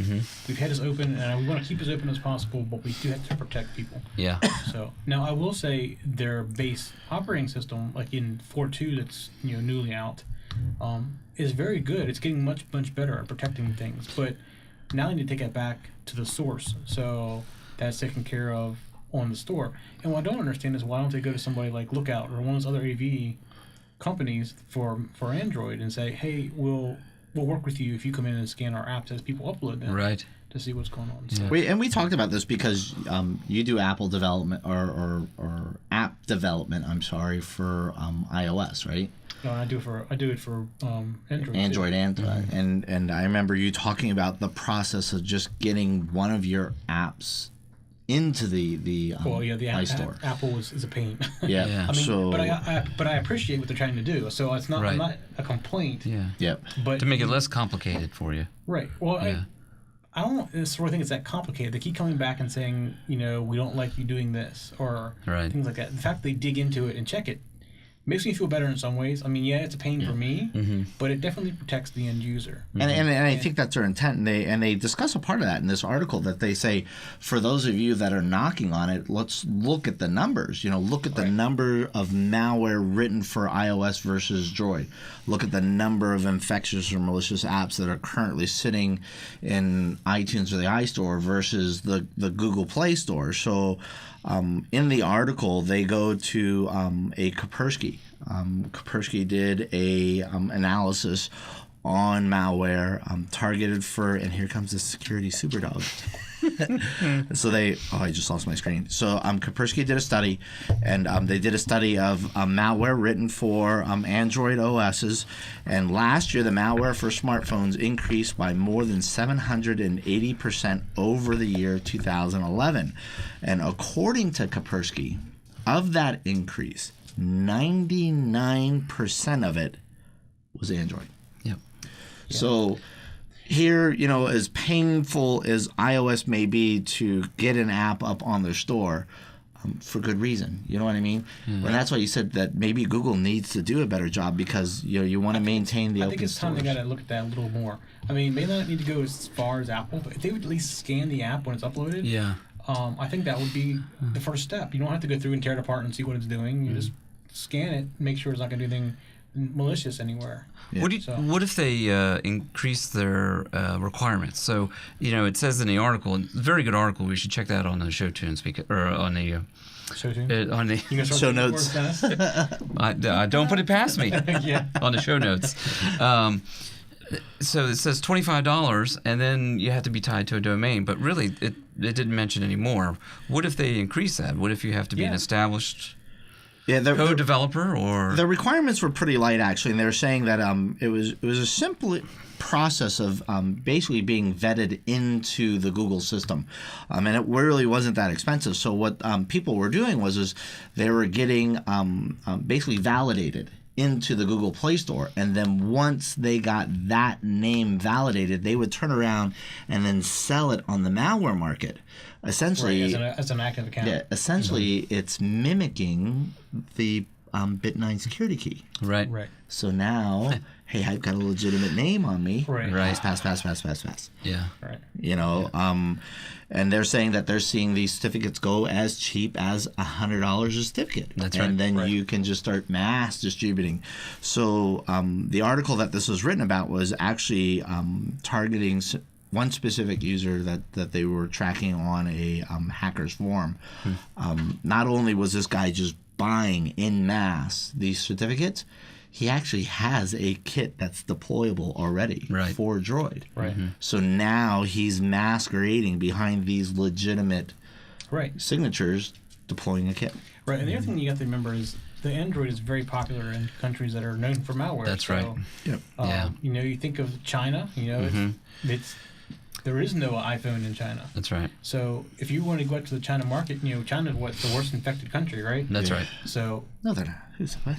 we've had this open, and we want to keep as open as possible, but we do have to protect people. Yeah. So now I will say their base operating system, like in 4.2, that's newly out, is very good. It's getting much better at protecting things, but now they need to take it back to the source. So that's taken care of on the store. And what I don't understand is why don't they go to somebody like Lookout or one of those other AV companies for Android and say, hey, we'll work with you if you come in and scan our apps as people upload them, right, to see what's going on. Yeah. So, We talked about this because you do Apple development or app development. I'm sorry, for iOS, right? no, I do it for Android. Android and I remember you talking about the process of just getting one of your apps into the the store. Apple is a pain. Yeah. Yeah. I mean, so, but I appreciate what they're trying to do. So it's not Right. not a complaint. Yeah. Yep. But To make it less complicated for you. right. Well, Yeah. I don't necessarily think it's that complicated. They keep coming back and saying, we don't like you doing this or Right. things like that. The fact they dig into it and check it makes me feel better in some ways. I mean, yeah, it's a pain for me, but it definitely protects the end user. And I think that's their intent, and they discuss a part of that in this article that they say, for those of you that are knocking on it, let's look at the numbers. Look at the number of malware written for iOS versus Droid. Look at the number of infectious or malicious apps that are currently sitting in iTunes or the iStore versus the Google Play Store. So in the article, they go to a Kaspersky. Kaspersky did a analysis on malware targeted for, and here comes the security superdog. So I just lost my screen. So Kaspersky did a study, and they did a study of malware written for Android OSs, and last year the malware for smartphones increased by more than 780% over the year 2011. And according to Kaspersky, of that increase, 99% of it was Android. Yep. So here, as painful as iOS may be to get an app up on their store, for good reason. You know what I mean? And that's why you said that maybe Google needs to do a better job because you want to maintain the open I think it's time source. they got to look at that a little more. I mean, may not need to go as far as Apple, but if they would at least scan the app when it's uploaded, Yeah. I think that would be the first step. You don't have to go through and tear it apart and see what it's doing. You just scan it, make sure it's not going to do anything malicious anywhere. Yeah. What if they increase their requirements? So it says in the article, a very good article. We should check that on the show tunes or on the So too. on the You gonna start Show looking notes. for us, Dennis? I don't put it past me. Yeah. On the show notes. So it says $25, and then you have to be tied to a domain. But really, it didn't mention any more. What if they increase that? What if you have to be an established code developer or the requirements were pretty light actually, and they were saying that it was a simple process of basically being vetted into the Google system, and it really wasn't that expensive. So what people were doing was they were getting basically validated into the Google Play Store, and then once they got that name validated, they would turn around and then sell it on the malware market. Essentially, as an active account. yeah, essentially it's mimicking the Bit9 security key. right? Right. So now hey, I've got a legitimate name on me. Right. Pass. Yeah. Right. And they're saying that they're seeing these certificates go as cheap as $100 a certificate. That's right. And then you can just start mass distributing. So the article that this was written about was actually targeting one specific user that they were tracking on a hacker's forum. Not only was this guy just buying in mass these certificates, he actually has a kit that's deployable already for Droid. Right. So now he's masquerading behind these legitimate signatures, deploying a kit. Right, and the other thing you have to remember is the Android is very popular in countries that are known for malware. That's right. Yep. You think of China. It's there is no iPhone in China. That's right. So if you want to go out to the China market, China's the worst infected country, right? That's right. So no, they're not. Who's what?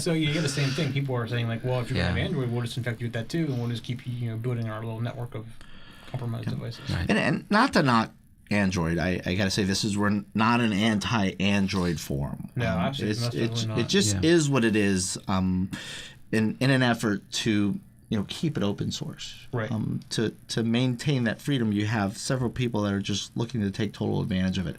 So you get the same thing. People are saying like, well, if you're going to have Android, we'll just infect you with that too, and we'll just keep building our little network of compromised devices. Right. And not to knock Android, I got to say we're not an anti-Android forum. No, absolutely not. It just is what it is. In an effort to keep it open source, right? To maintain that freedom, you have several people that are just looking to take total advantage of it.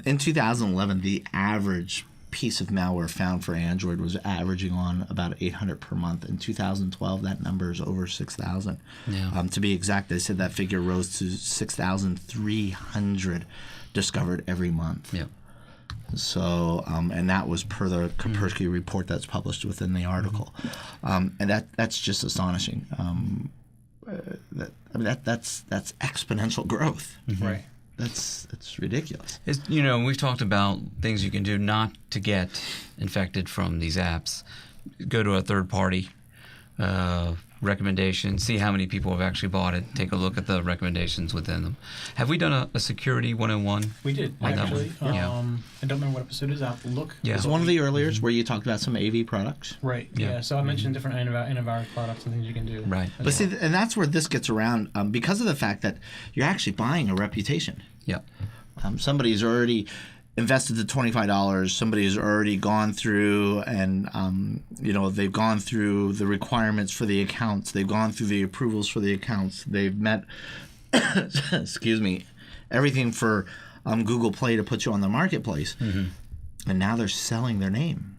In 2011, the average piece of malware found for Android was averaging on about 800 per month. In 2012, that number is over 6,000. Yeah. To be exact, they said that figure rose to 6,300 discovered every month. Yeah. So, and that was per the Kaspersky report that's published within the article, and that's just astonishing. That's exponential growth. Right. That's ridiculous. We've talked about things you can do not to get infected from these apps. Go to a third party recommendation, see how many people have actually bought it, take a look at the recommendations within them. Have we done a security 101? We did, actually. I don't remember what episode it is. I'll have to look. Yeah. It's one of the earliest where you talked about some AV products. Right, yeah. So I mentioned different antivirus products and things you can do. Right. But see, and that's where this gets around because of the fact that you're actually buying a reputation. Yep. Somebody's already invested the $25. Somebody's already gone through and they've gone through the requirements for the accounts. They've gone through the approvals for the accounts. They've met everything for Google Play to put you on the marketplace. And now they're selling their name.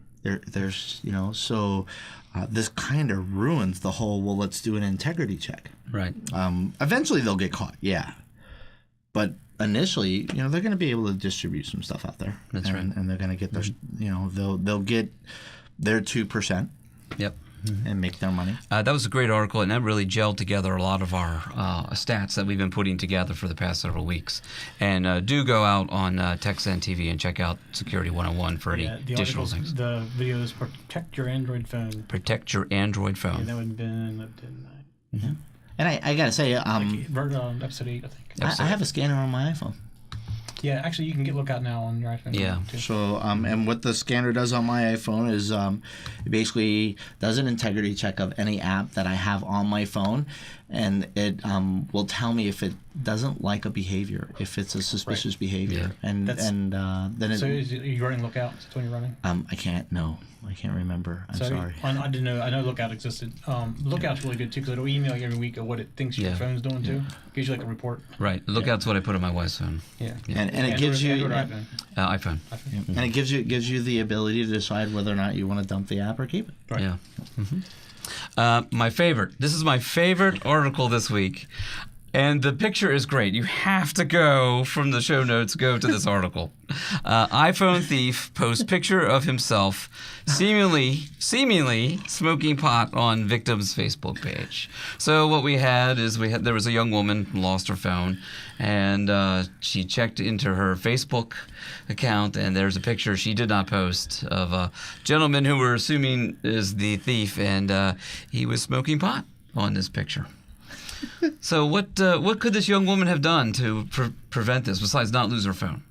So this kind of ruins the whole, well, let's do an integrity check. Right. Eventually they'll get caught, but initially, they're going to be able to distribute some stuff out there. That's right. And they're going to get their, they'll get their 2%. Yep. And make their money. That was a great article, and that really gelled together a lot of our stats that we've been putting together for the past several weeks. And do go out on TechZen TV and check out Security 101 for any additional things. The video is Protect Your Android Phone. Protect Your Android Phone. Yeah, that would have been, And I got to say, episode 8, I think. I have a scanner on my iPhone. Yeah, actually, you can get Lookout now on your iPhone. Yeah. Too. So, and what the scanner does on my iPhone is it basically does an integrity check of any app that I have on my phone, and it will tell me if it doesn't like a behavior, if it's a suspicious behavior, and then it. So, are you running Lookout? Is that when you're running? I can't remember. I'm sorry. I didn't know. I know Lookout existed. Lookout's really good too because it'll email you every week of what it thinks your phone's doing too. Gives you like a report. Right. Lookout's what I put on my wife's phone. Yeah. And it gives you iPhone. iPhone. And it gives you the ability to decide whether or not you want to dump the app or keep it. Right. Yeah. My favorite. This is my favorite article this week. And the picture is great. You have to go from the show notes, go to this article. iPhone thief posts picture of himself seemingly smoking pot on victim's Facebook page. So what we had is there was a young woman who lost her phone, and she checked into her Facebook account, and there's a picture she did not post of a gentleman who we're assuming is the thief, and he was smoking pot on this picture. So what could this young woman have done to prevent this besides not lose her phone?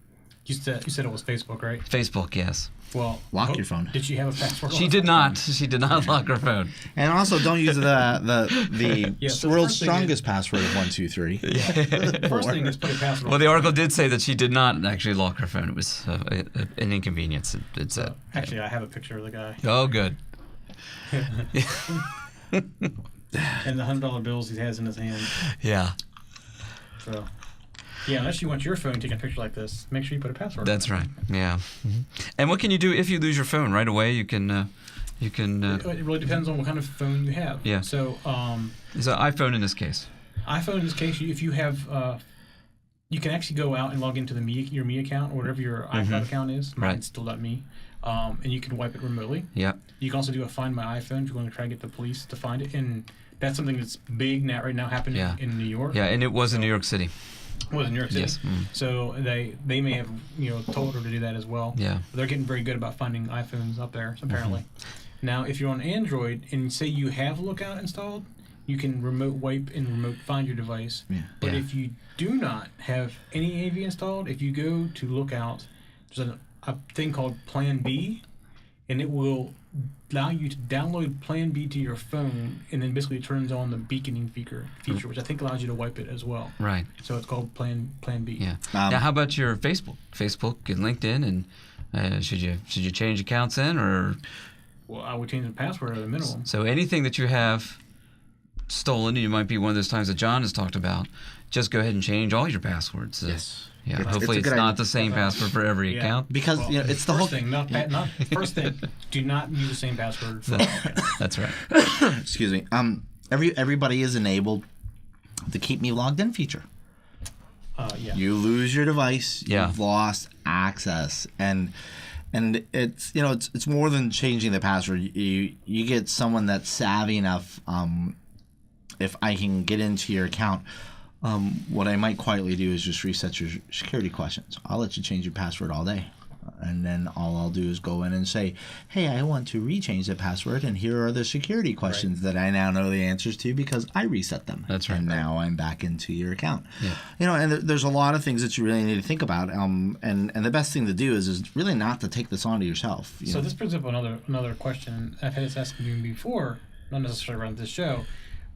You said it was Facebook, right? Facebook, yes. Well, lock your phone. Did she have a password? She did not. She did not lock her phone. And also, don't use the world's strongest password of 123. First thing is put a password. Well, the article did say that she did not actually lock her phone. It was an inconvenience. It said. Actually, I have a picture of the guy. Oh, good. And the $100 bills he has in his hand. Yeah. So, yeah, unless you want your phone taking a picture like this, make sure you put a password. That's right. Yeah. And what can you do if you lose your phone right away? You can. It really depends on what kind of phone you have. Yeah. So, it's an iPhone in this case. iPhone in this case, if you have, you can actually go out and log into your Me account or whatever your iCloud account is. Mine's still .me. And you can wipe it remotely. Yeah. You can also do a Find My iPhone if you're going to try and get the police to find it. And that's something that's big right now happening in New York. Yeah, and it was in New York City. It was in New York City. Yes. So they may have told her to do that as well. Yeah. But they're getting very good about finding iPhones up there, apparently. Now, if you're on Android and say you have Lookout installed, you can remote wipe and remote find your device. Yeah. But if you do not have any AV installed, if you go to Lookout, there's a thing called Plan B, and it will allow you to download Plan B to your phone, and then basically it turns on the beaconing feature, which I think allows you to wipe it as well. Right. So it's called Plan B. Yeah. Now, how about your Facebook and LinkedIn? And should you change accounts in, or? Well, I would change the password at a minimum. So anything that you have stolen, you might be one of those times that John has talked about. Just go ahead and change all your passwords. Yes. Yeah. Hopefully it's not the same password for every account. Because it's the whole thing. Not first thing. Do not use the same password. That's right. Excuse me. Everybody is enabled the Keep Me Logged In feature. Yeah. You lose your device, Yeah. you've lost access, and it's it's more than changing the password. You get someone that's savvy enough. If I can get into your account, what I might quietly do is just reset your security questions. I'll let you change your password all day. And then all I'll do is go in and say, hey, I want to rechange the password, and here are the security questions that I now know the answers to because I reset them. That's right. And now I'm back into your account. Yeah. And there's a lot of things that you really need to think about. And the best thing to do is really not to take this onto yourself. So this brings up another question. I've had this asked me before, not necessarily around this show,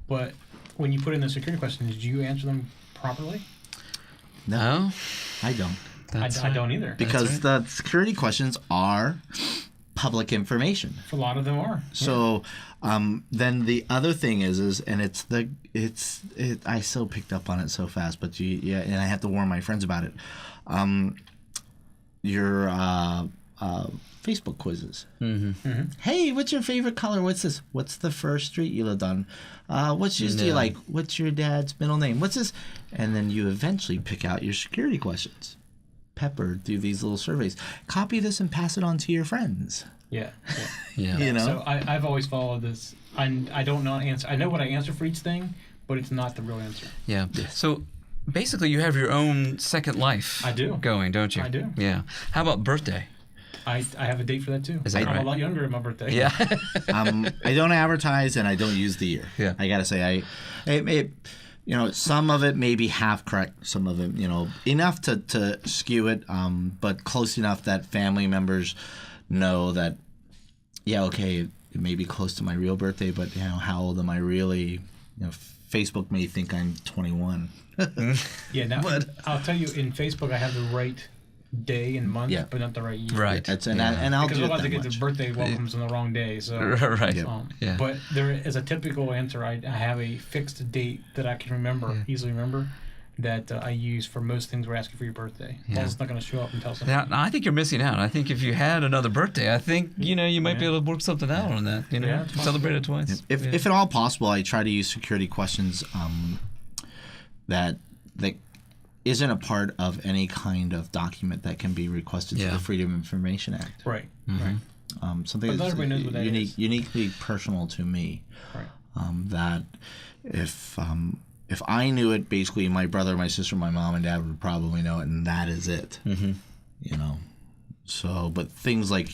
but when you put in the security questions, do you answer them properly? No, I don't. I don't either. Because the security questions are public information. A lot of them are. So then the other thing is I so picked up on it so fast, but and I have to warn my friends about it. Your Facebook quizzes. Hey, what's your favorite color? What's this? What's the first street you lived on? What shoes do you like? What's your dad's middle name? What's this? And then you eventually pick out your security questions. Peppered through these little surveys. Copy this and pass it on to your friends. Yeah. Yeah. So I've always followed this. I don't know answer. I know what I answer for each thing, but it's not the real answer. Yeah. So basically, you have your own second life. I do. Going, don't you? I do. Yeah. How about birthday? I have a date for that too. Is that I'm right? a lot younger than my birthday. Yeah. I don't advertise and I don't use the year. Yeah. I gotta say some of it may be half correct, some of it, enough to skew it, but close enough that family members know that, it may be close to my real birthday, but how old am I really? Facebook may think I'm 21. Yeah, now I'll tell you, in Facebook I have the right day and month, but not the right year. Right. And I'll because do otherwise it I that get much. the birthday welcomes on the wrong day. So Right. Yeah. But there is a typical answer. I have a fixed date that I can easily remember, that I use for most things we're asking for your birthday. Well, it's not going to show up and tell something. Now, I think you're missing out. I think if you had another birthday, I think you might be able to work something out on that. Celebrate it twice. If at all possible, I try to use security questions that isn't a part of any kind of document that can be requested to the Freedom of Information Act. Right. Something But not that's everybody knows what that is. uniquely personal to me. Right. That if I knew it, basically my brother, my sister, my mom, and dad would probably know it, and that is it. So, but things like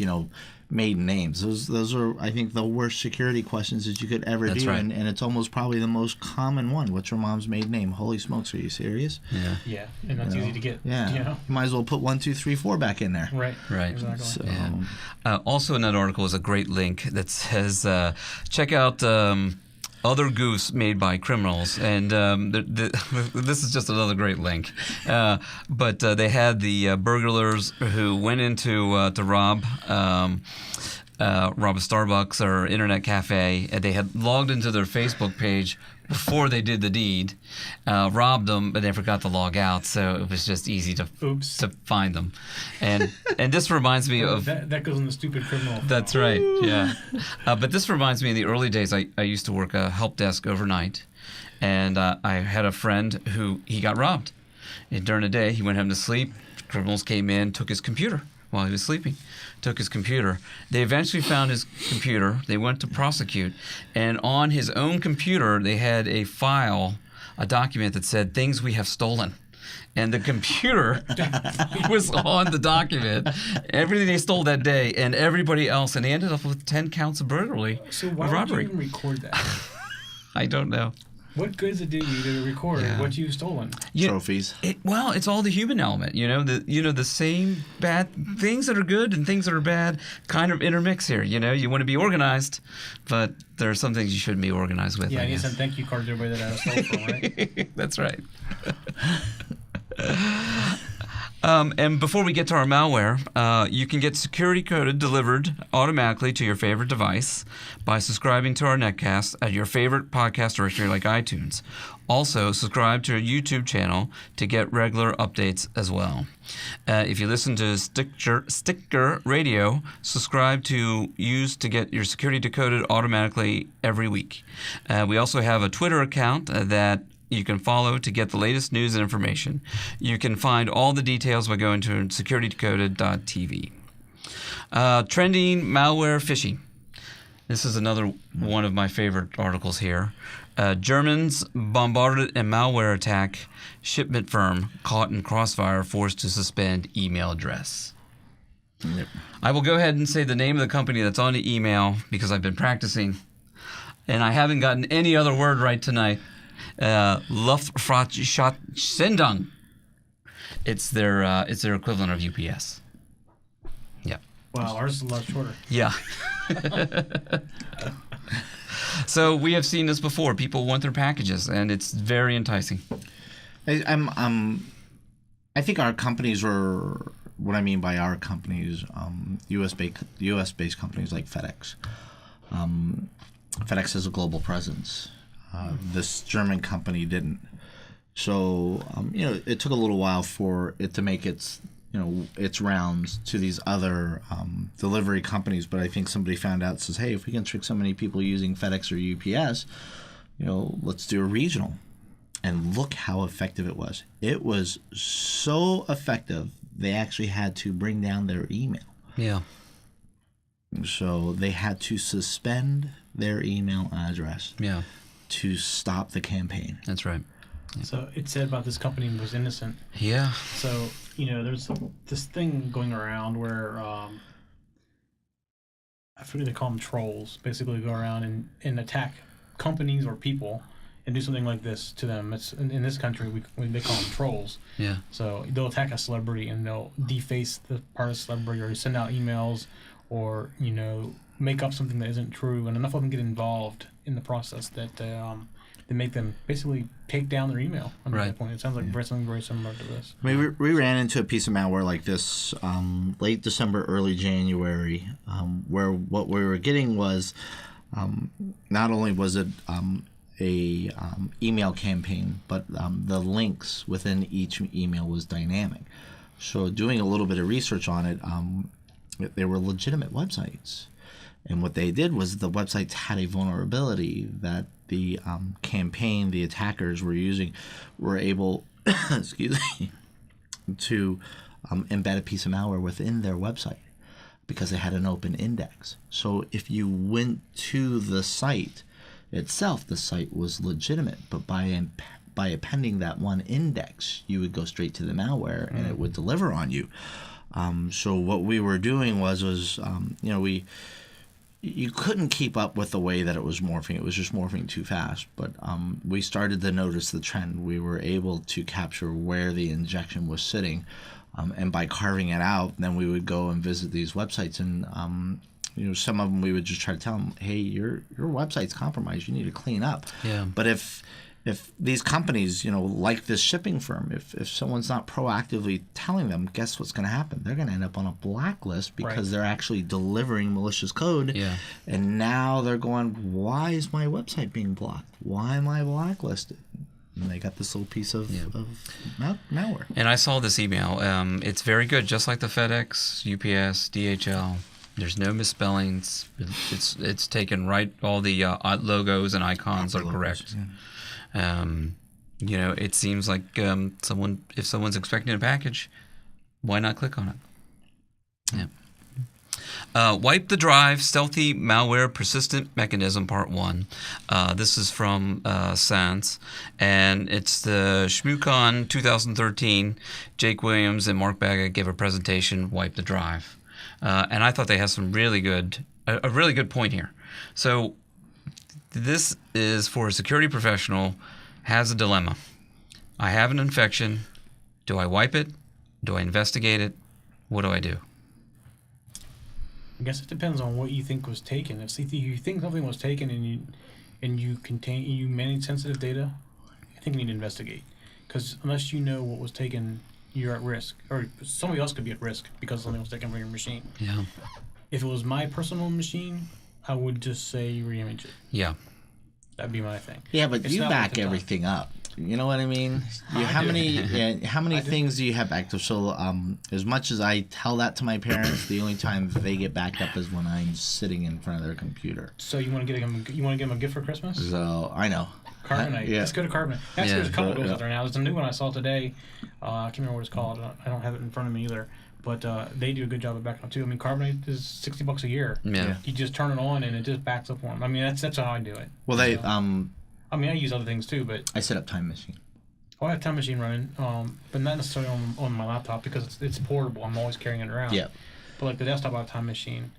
maiden names, those are, I think, the worst security questions that you could ever do. Right. And it's almost probably the most common one. What's your mom's maiden name? Holy smokes, are you serious? Yeah, and that's easy to get. You might as well put 1, 2, 3, 4 back in there. Right. Exactly. So, also in that article is a great link that says, check out other goofs made by criminals, and this is just another great link. But they had the burglars who went into to rob rob a Starbucks or internet cafe, and they had logged into their Facebook page before they did the deed, robbed them, but they forgot to log out, so it was just easy to find them. And this reminds me of... That goes in the stupid criminal. That's right, yeah. But this reminds me, in the early days, I used to work a help desk overnight, and I had a friend who, he got robbed. And during the day, he went home to sleep, criminals came in, took his computer while he was sleeping. Took his computer. They eventually found his computer. They went to prosecute. And on his own computer, they had a file, a document that said, "Things we have stolen." And the computer was on the document. Everything they stole that day and everybody else. And they ended up with 10 counts of burglary. So why would you even record that? I don't know. What good does it do you to record what you've stolen? Trophies. Well, it's all the human element, the same bad things that are good and things that are bad kind of intermix here. You want to be organized, but there are some things you shouldn't be organized with. Yeah, and you send thank you cards to everybody that I stole from, right? That's right. And before we get to our malware, you can get Security Coded delivered automatically to your favorite device by subscribing to our netcast at your favorite podcast directory like iTunes. Also, subscribe to our YouTube channel to get regular updates as well. If you listen to Sticker Radio, subscribe to get your Security Decoded automatically every week. We also have a Twitter account that you can follow to get the latest news and information. You can find all the details by going to securitydecoded.tv. Trending malware phishing. This is another one of my favorite articles here. Germans bombarded a malware attack. Shipment firm caught in crossfire, forced to suspend email address. Yep. I will go ahead and say the name of the company that's on the email because I've been practicing, and I haven't gotten any other word right tonight. Luftfahrtsendung. It's their equivalent of UPS. Yeah. Wow, ours is a lot shorter. Yeah. So we have seen this before. People want their packages, and it's very enticing. I think our companies were. What I mean by our companies, U.S.-based companies like FedEx. FedEx has a global presence. This German company didn't. So, it took a little while for it to make its rounds to these other delivery companies. But I think somebody found out, says, hey, if we can trick so many people using FedEx or UPS, let's do a regional. And look how effective it was. It was so effective, they actually had to bring down their email. Yeah. So they had to suspend their email address. Yeah. To stop the campaign. That's right. Yeah. So it said about this company was innocent. Yeah. So, there's this thing going around where I forget they call them trolls. Basically go around and attack companies or people and do something like this to them. It's in this country they call them trolls. Yeah. So they'll attack a celebrity and they'll deface the part of the celebrity or send out emails or make up something that isn't true, and enough of them get involved in the process that they make them basically take down their email. At that point, it sounds like something very similar to this. I mean, we ran into a piece of malware like this late December, early January, where what we were getting was not only was it a email campaign, but the links within each email was dynamic. So doing a little bit of research on it, they were legitimate websites. And what they did was the websites had a vulnerability that the campaign, the attackers were able, excuse me, to embed a piece of malware within their website because they had an open index. So if you went to the site itself, the site was legitimate, but by appending that one index, you would go straight to the malware and it would deliver on you. So what we were doing was you couldn't keep up with the way that it was morphing. It was just morphing too fast. But we started to notice the trend. We were able to capture where the injection was sitting. And by carving it out, then we would go and visit these websites. And, some of them we would just try to tell them, hey, your website's compromised. You need to clean up. Yeah. But if if these companies, like this shipping firm, if someone's not proactively telling them, guess what's going to happen? They're going to end up on a blacklist because they're actually delivering malicious code. Yeah. And now they're going, why is my website being blocked? Why am I blacklisted? And they got this little piece of malware. And I saw this email. It's very good, just like the FedEx, UPS, DHL. There's no misspellings. It's taken right. All the logos and icons are correct. Yeah. It seems like if someone's expecting a package, why not click on it? Yeah. Wipe the Drive, Stealthy Malware Persistent Mechanism, Part 1. This is from SANS, and it's the ShmooCon 2013. Jake Williams and Mark Baga gave a presentation, Wipe the Drive. And I thought they had some really good, a really good point here. So this is for a security professional, has a dilemma. I have an infection. Do I wipe it? Do I investigate it? What do I do? I guess it depends on what you think was taken. If you think something was taken and you manage sensitive data, I think you need to investigate. Because unless you know what was taken, you're at risk, or somebody else could be at risk because something was taken from your machine. Yeah. If it was my personal machine, I would just say reimage it. Yeah. That'd be my thing. Yeah, but you back everything up. You know what I mean? How many things do you have backed up? So, as much as I tell that to my parents, the only time they get backed up is when I'm sitting in front of their computer. So you want to get them a gift for Christmas? So I know. Carbonite. Let's go to Carbonite. Actually, there's a couple of those out there now. There's a new one I saw today. I can't remember what it's called. I don't have it in front of me either. But they do a good job of backing up too. I mean, Carbonite is $60 a year. Yeah. You just turn it on and it just backs up for them. I mean, that's how I do it. Well, they I mean, I use other things too, but I set up Time Machine. I have Time Machine running, but not necessarily on my laptop because it's portable. I'm always carrying it around. Yeah. But like the desktop, I have Time Machine.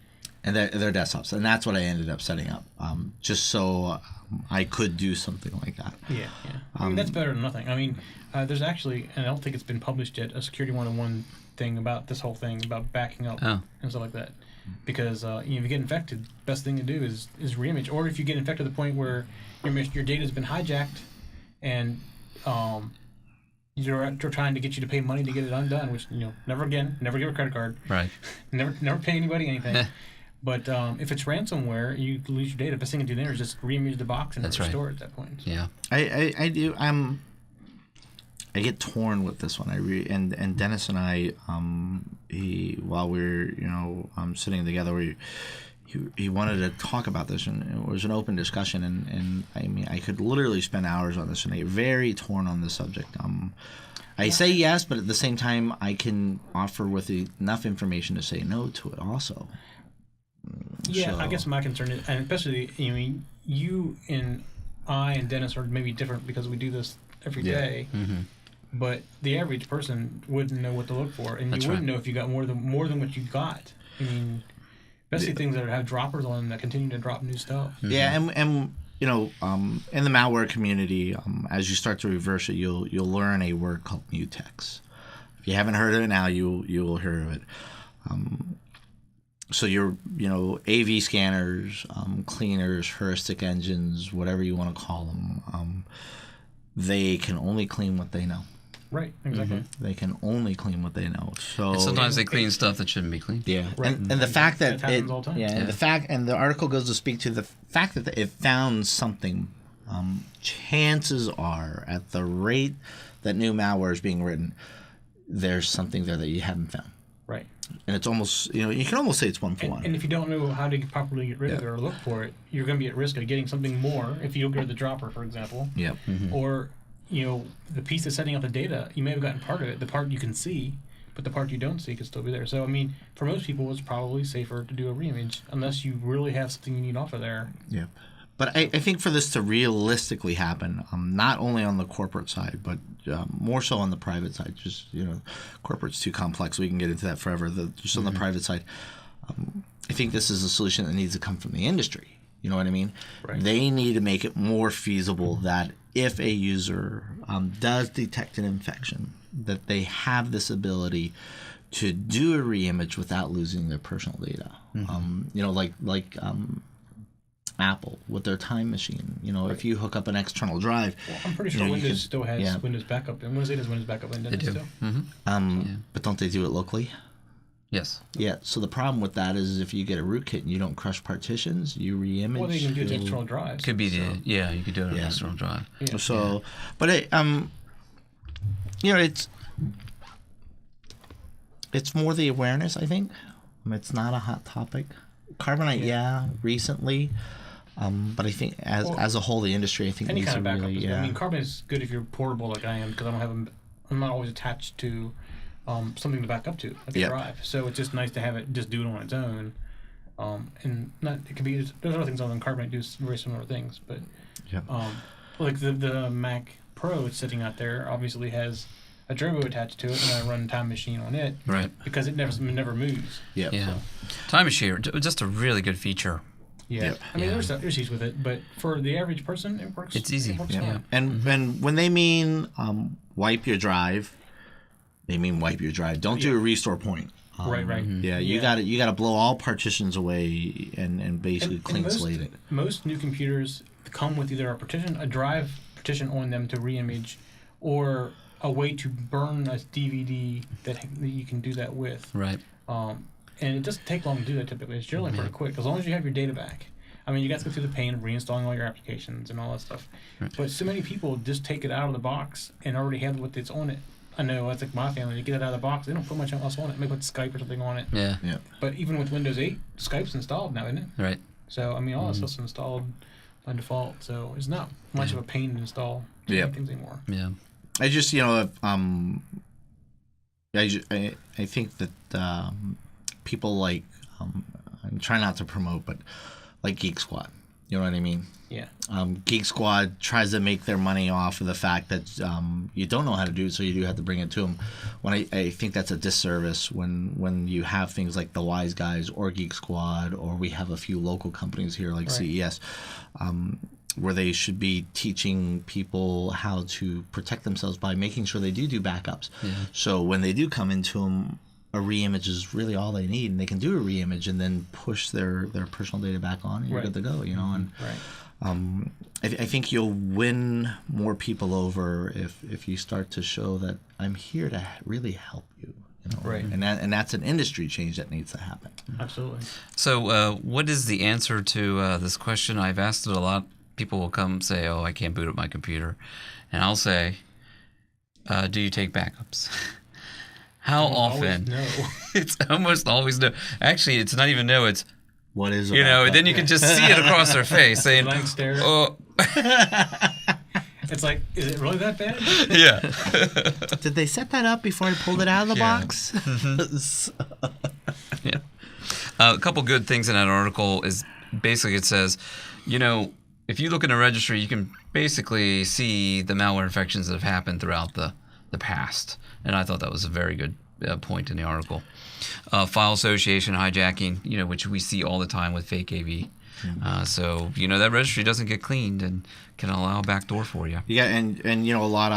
And they're desktops, and that's what I ended up setting up, just so I could do something like that. Yeah. I mean, that's better than nothing. I mean, there's actually, and I don't think it's been published yet, a Security 101 thing about this whole thing about backing up and stuff like that. Because if you get infected, best thing to do is reimage. Or if you get infected to the point where your data has been hijacked, and you're trying to get you to pay money to get it undone, which never give a credit card. Right. never pay anybody anything. But if it's ransomware, you lose your data. Best thing to do there is just reimage the box and restore it at that point. Yeah. I do. I get torn with this one. And Dennis and I, while we're sitting together, he wanted to talk about this, and it was an open discussion. And I mean, I could literally spend hours on this, and I'm very torn on this subject. I say yes, but at the same time, I can offer with enough information to say no to it also. Yeah, so. I guess my concern is, and especially, you and I and Dennis are maybe different because we do this every day. Mm-hmm. But the average person wouldn't know what to look for, and you wouldn't know if you got more than what you got. I mean, especially things that have droppers on them that continue to drop new stuff. Mm-hmm. Yeah, and in the malware community, as you start to reverse it, you'll learn a word called mutex. If you haven't heard of it now, you will hear of it. So your AV scanners, cleaners, heuristic engines, whatever you want to call them, they can only clean what they know. Right, exactly. Mm-hmm. They can only clean what they know. So and sometimes they clean stuff that shouldn't be cleaned. Yeah, right. And the fact that happens all the time. And the article goes to speak to the fact that it found something. Chances are, at the rate that new malware is being written, there's something there that you haven't found. Right. And it's almost, you can almost say it's one for one. And if you don't know how to properly get rid of it or look for it, you're going to be at risk of getting something more if you don't get rid of the dropper, for example. Yeah. Mm-hmm. Or, the piece that's setting up the data, you may have gotten part of it, the part you can see, but the part you don't see could still be there. So, I mean, for most people, it's probably safer to do a reimage unless you really have something you need off of there. Yeah. But I think for this to realistically happen, not only on the corporate side, but more so on the private side, just, corporate's too complex. We can get into that forever. Just on the private side, I think this is a solution that needs to come from the industry. You know what I mean? Right. They need to make it more feasible that if a user does detect an infection, that they have this ability to do a reimage without losing their personal data. Mm-hmm. Apple with their Time Machine. You know, if you hook up an external drive, well, I'm pretty sure Windows still has Windows backup, and Windows 8 has Windows backup, and doesn't it still? But don't they do it locally? Yes. Yeah. So the problem with that is if you get a rootkit and you don't crush partitions, you re-image. Well, they can do it to external drives. Could be you could do it on external drive. Yeah. So, but it, you know, it's more the awareness, I think. It's not a hot topic. Carbonite, recently. But I think as a whole, the industry, I think, any needs kind to of backup really, I mean, Carbonite is good if you're portable like I am, because I don't have I'm not always attached to something to back up to, like a drive. So it's just nice to have it just do it on its own. And not it can be there's other things other than Carbonite do very similar things, but like the Mac Pro it's sitting out there obviously has a turbo attached to it, and I run Time Machine on it, right? Because it never moves. Yeah. So. Time Machine, just a really good feature. Yeah. Yep. I mean, there's issues with it, but for the average person, it works. It's easy. It works fine. And when they mean wipe your drive, they mean wipe your drive. Don't do a restore point. Right. Yeah, you gotta blow all partitions away and basically clean slate it. Most new computers come with either a drive partition on them to re-image, or a way to burn a DVD that you can do that with. Right. And it doesn't take long to do that typically. It's generally pretty quick, as long as you have your data back. I mean, you got to go through the pain of reinstalling all your applications and all that stuff. Right. But so many people just take it out of the box and already have what's on it. I know, that's like my family. They get it out of the box. They don't put much else on it. Maybe put Skype or something on it. Yeah. But even with Windows 8, Skype's installed now, isn't it? Right. So, I mean, all that stuff's installed by default. So it's not much of a pain to install things anymore. Yeah. I just, I think that people like, I'm trying not to promote, but like Geek Squad. You know what I mean? Yeah. Geek Squad tries to make their money off of the fact that you don't know how to do it, so you do have to bring it to them. When I think that's a disservice when you have things like the Wise Guys or Geek Squad, or we have a few local companies here like CES, where they should be teaching people how to protect themselves by making sure they do backups. Yeah. So when they do come into them, a reimage is really all they need, and they can do a reimage and then push their personal data back on, and you're good to go. And I think you'll win more people over if you start to show that I'm here to really help you. Right. And that's an industry change that needs to happen. Absolutely. So what is the answer to this question? I've asked it a lot. People will come say, "Oh, I can't boot up my computer," and I'll say, "Do you take backups?" How often? No. It's almost always no. Actually, it's not even no. It's what is then you can just see it across their face saying, blank stare. "Oh." It's like, is it really that bad? Yeah. Did they set that up before I pulled it out of the box? Yeah. A couple good things in that article is basically it says, if you look in a registry, you can basically see the malware infections that have happened throughout the past. And I thought that was a very good point in the article. File association hijacking, which we see all the time with fake AV. So, that registry doesn't get cleaned and can allow a backdoor for you. Yeah, and a lot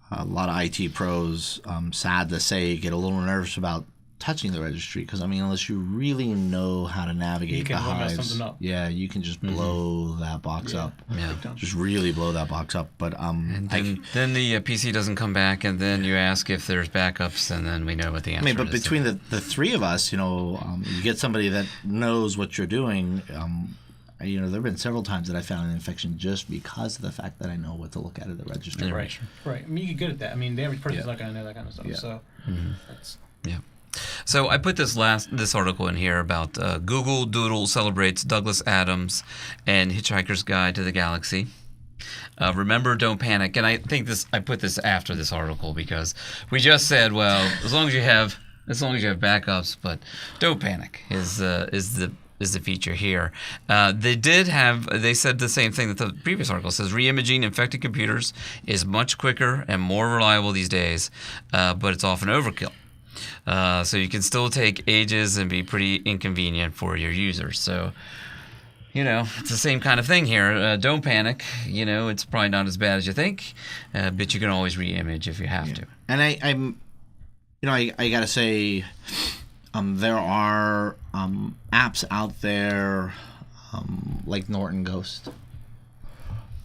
of IT pros, sad to say, get a little nervous about touching the registry, because unless you really know how to navigate the hives, you can just blow that box up. Yeah, just really blow that box up. But and then the PC doesn't come back, and then you ask if there's backups, and then we know what the answer is. But between the three of us, you get somebody that knows what you're doing. There have been several times that I found an infection just because of the fact that I know what to look at the registry. Right. I mean, you get good at that. I mean, the average person's not going to know that kind of stuff. Yeah. So that's So I put this article in here about Google Doodle celebrates Douglas Adams and Hitchhiker's Guide to the Galaxy. Remember, don't panic. And I think I put this after this article because we just said, well, as long as you have backups, but don't panic is the feature here. They said the same thing that the previous article says. Reimaging infected computers is much quicker and more reliable these days, but it's often overkill. So you can still take ages and be pretty inconvenient for your users. So, it's the same kind of thing here. Don't panic. It's probably not as bad as you think, but you can always re-image if you have to. And I gotta say, there are apps out there like Norton Ghost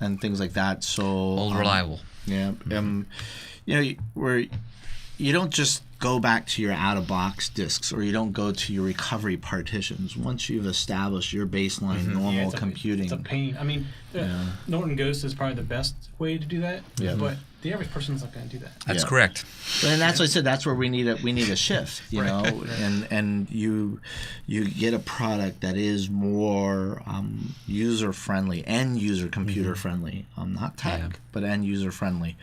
and things like that. So Old reliable. Yeah. Where you don't just go back to your out-of-box disks, or you don't go to your recovery partitions. Once you've established your baseline normal computing. It's a pain. I mean, Norton Ghost is probably the best way to do that. Yeah. But the average person's not going to do that. That's correct. And that's what I said. That's where we need a shift, you know, and you get a product that is more user friendly, end user computer friendly, not tech, but end user friendly,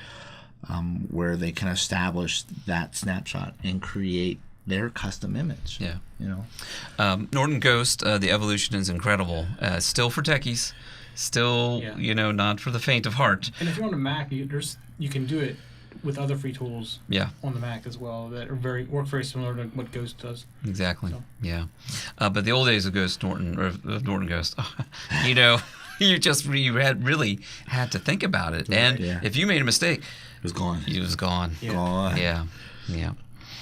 where they can establish that snapshot and create their custom image. Yeah, you know, Norton Ghost, the evolution is incredible. Still for techies. Still, not for the faint of heart. And if you're on a Mac, you can do it with other free tools on the Mac as well that are work very similar to what Ghost does. Exactly. So. Yeah. But the old days of Norton Ghost, you really had to think about it. And if you made a mistake, it was gone. It was gone. Yeah. Gone. Yeah.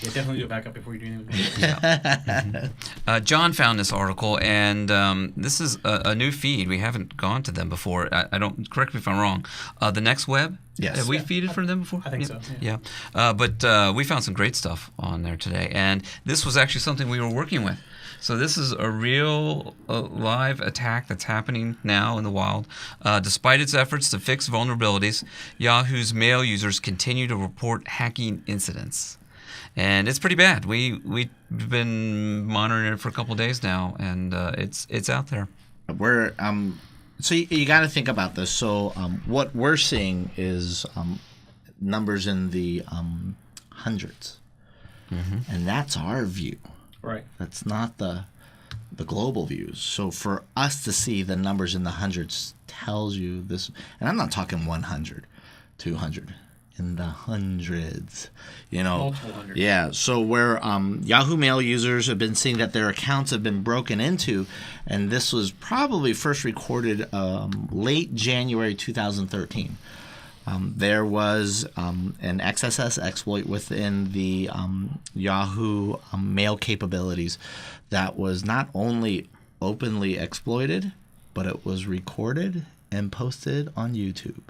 Yeah, definitely do a backup before you do anything. John found this article, and this is a new feed. We haven't gone to them before. I don't. Correct me if I'm wrong. The Next Web. Yes. Have we feeded from them before? I think so. Yeah. But we found some great stuff on there today, and this was actually something we were working with. So this is a real live attack that's happening now in the wild. Despite its efforts to fix vulnerabilities, Yahoo's mail users continue to report hacking incidents. And it's pretty bad. We've been monitoring it for a couple of days now, and it's out there. We're so you got to think about this. So what we're seeing is numbers in the hundreds, and that's our view. Right. That's not the global views. So for us to see the numbers in the hundreds tells you this, and I'm not talking 100, 200. In the hundreds, multiple hundreds. Yeah. So where Yahoo Mail users have been seeing that their accounts have been broken into, and this was probably first recorded late January 2013. There was an XSS exploit within the Yahoo Mail capabilities that was not only openly exploited, but it was recorded and posted on YouTube.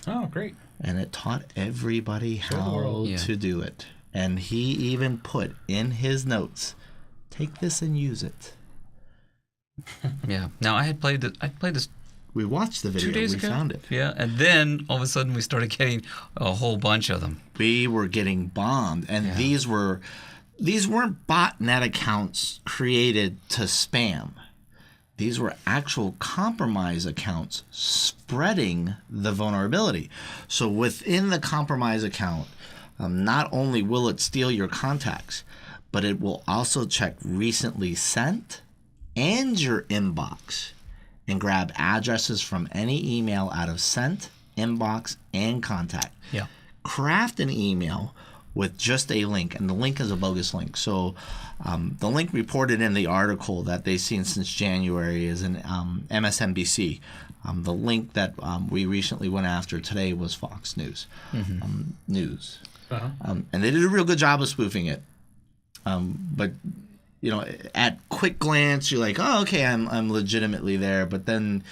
Oh, great. And it taught everybody how to do it. And he even put in his notes, take this and use it. Yeah. Now, I played this. We watched the video. 2 days ago. We found it. Yeah. And then all of a sudden we started getting a whole bunch of them. We were getting bombed. And these weren't botnet accounts created to spam. These were actual compromise accounts spreading the vulnerability. So within the compromise account, not only will it steal your contacts, but it will also check recently sent and your inbox and grab addresses from any email out of sent, inbox, and contact. Yeah. Craft an email with just a link, and the link is a bogus link. So the link reported in the article that they've seen since January is an MSNBC. The link that we recently went after today was Fox News. News. And they did a real good job of spoofing it. But at quick glance, you're like, oh, okay, I'm legitimately there. But then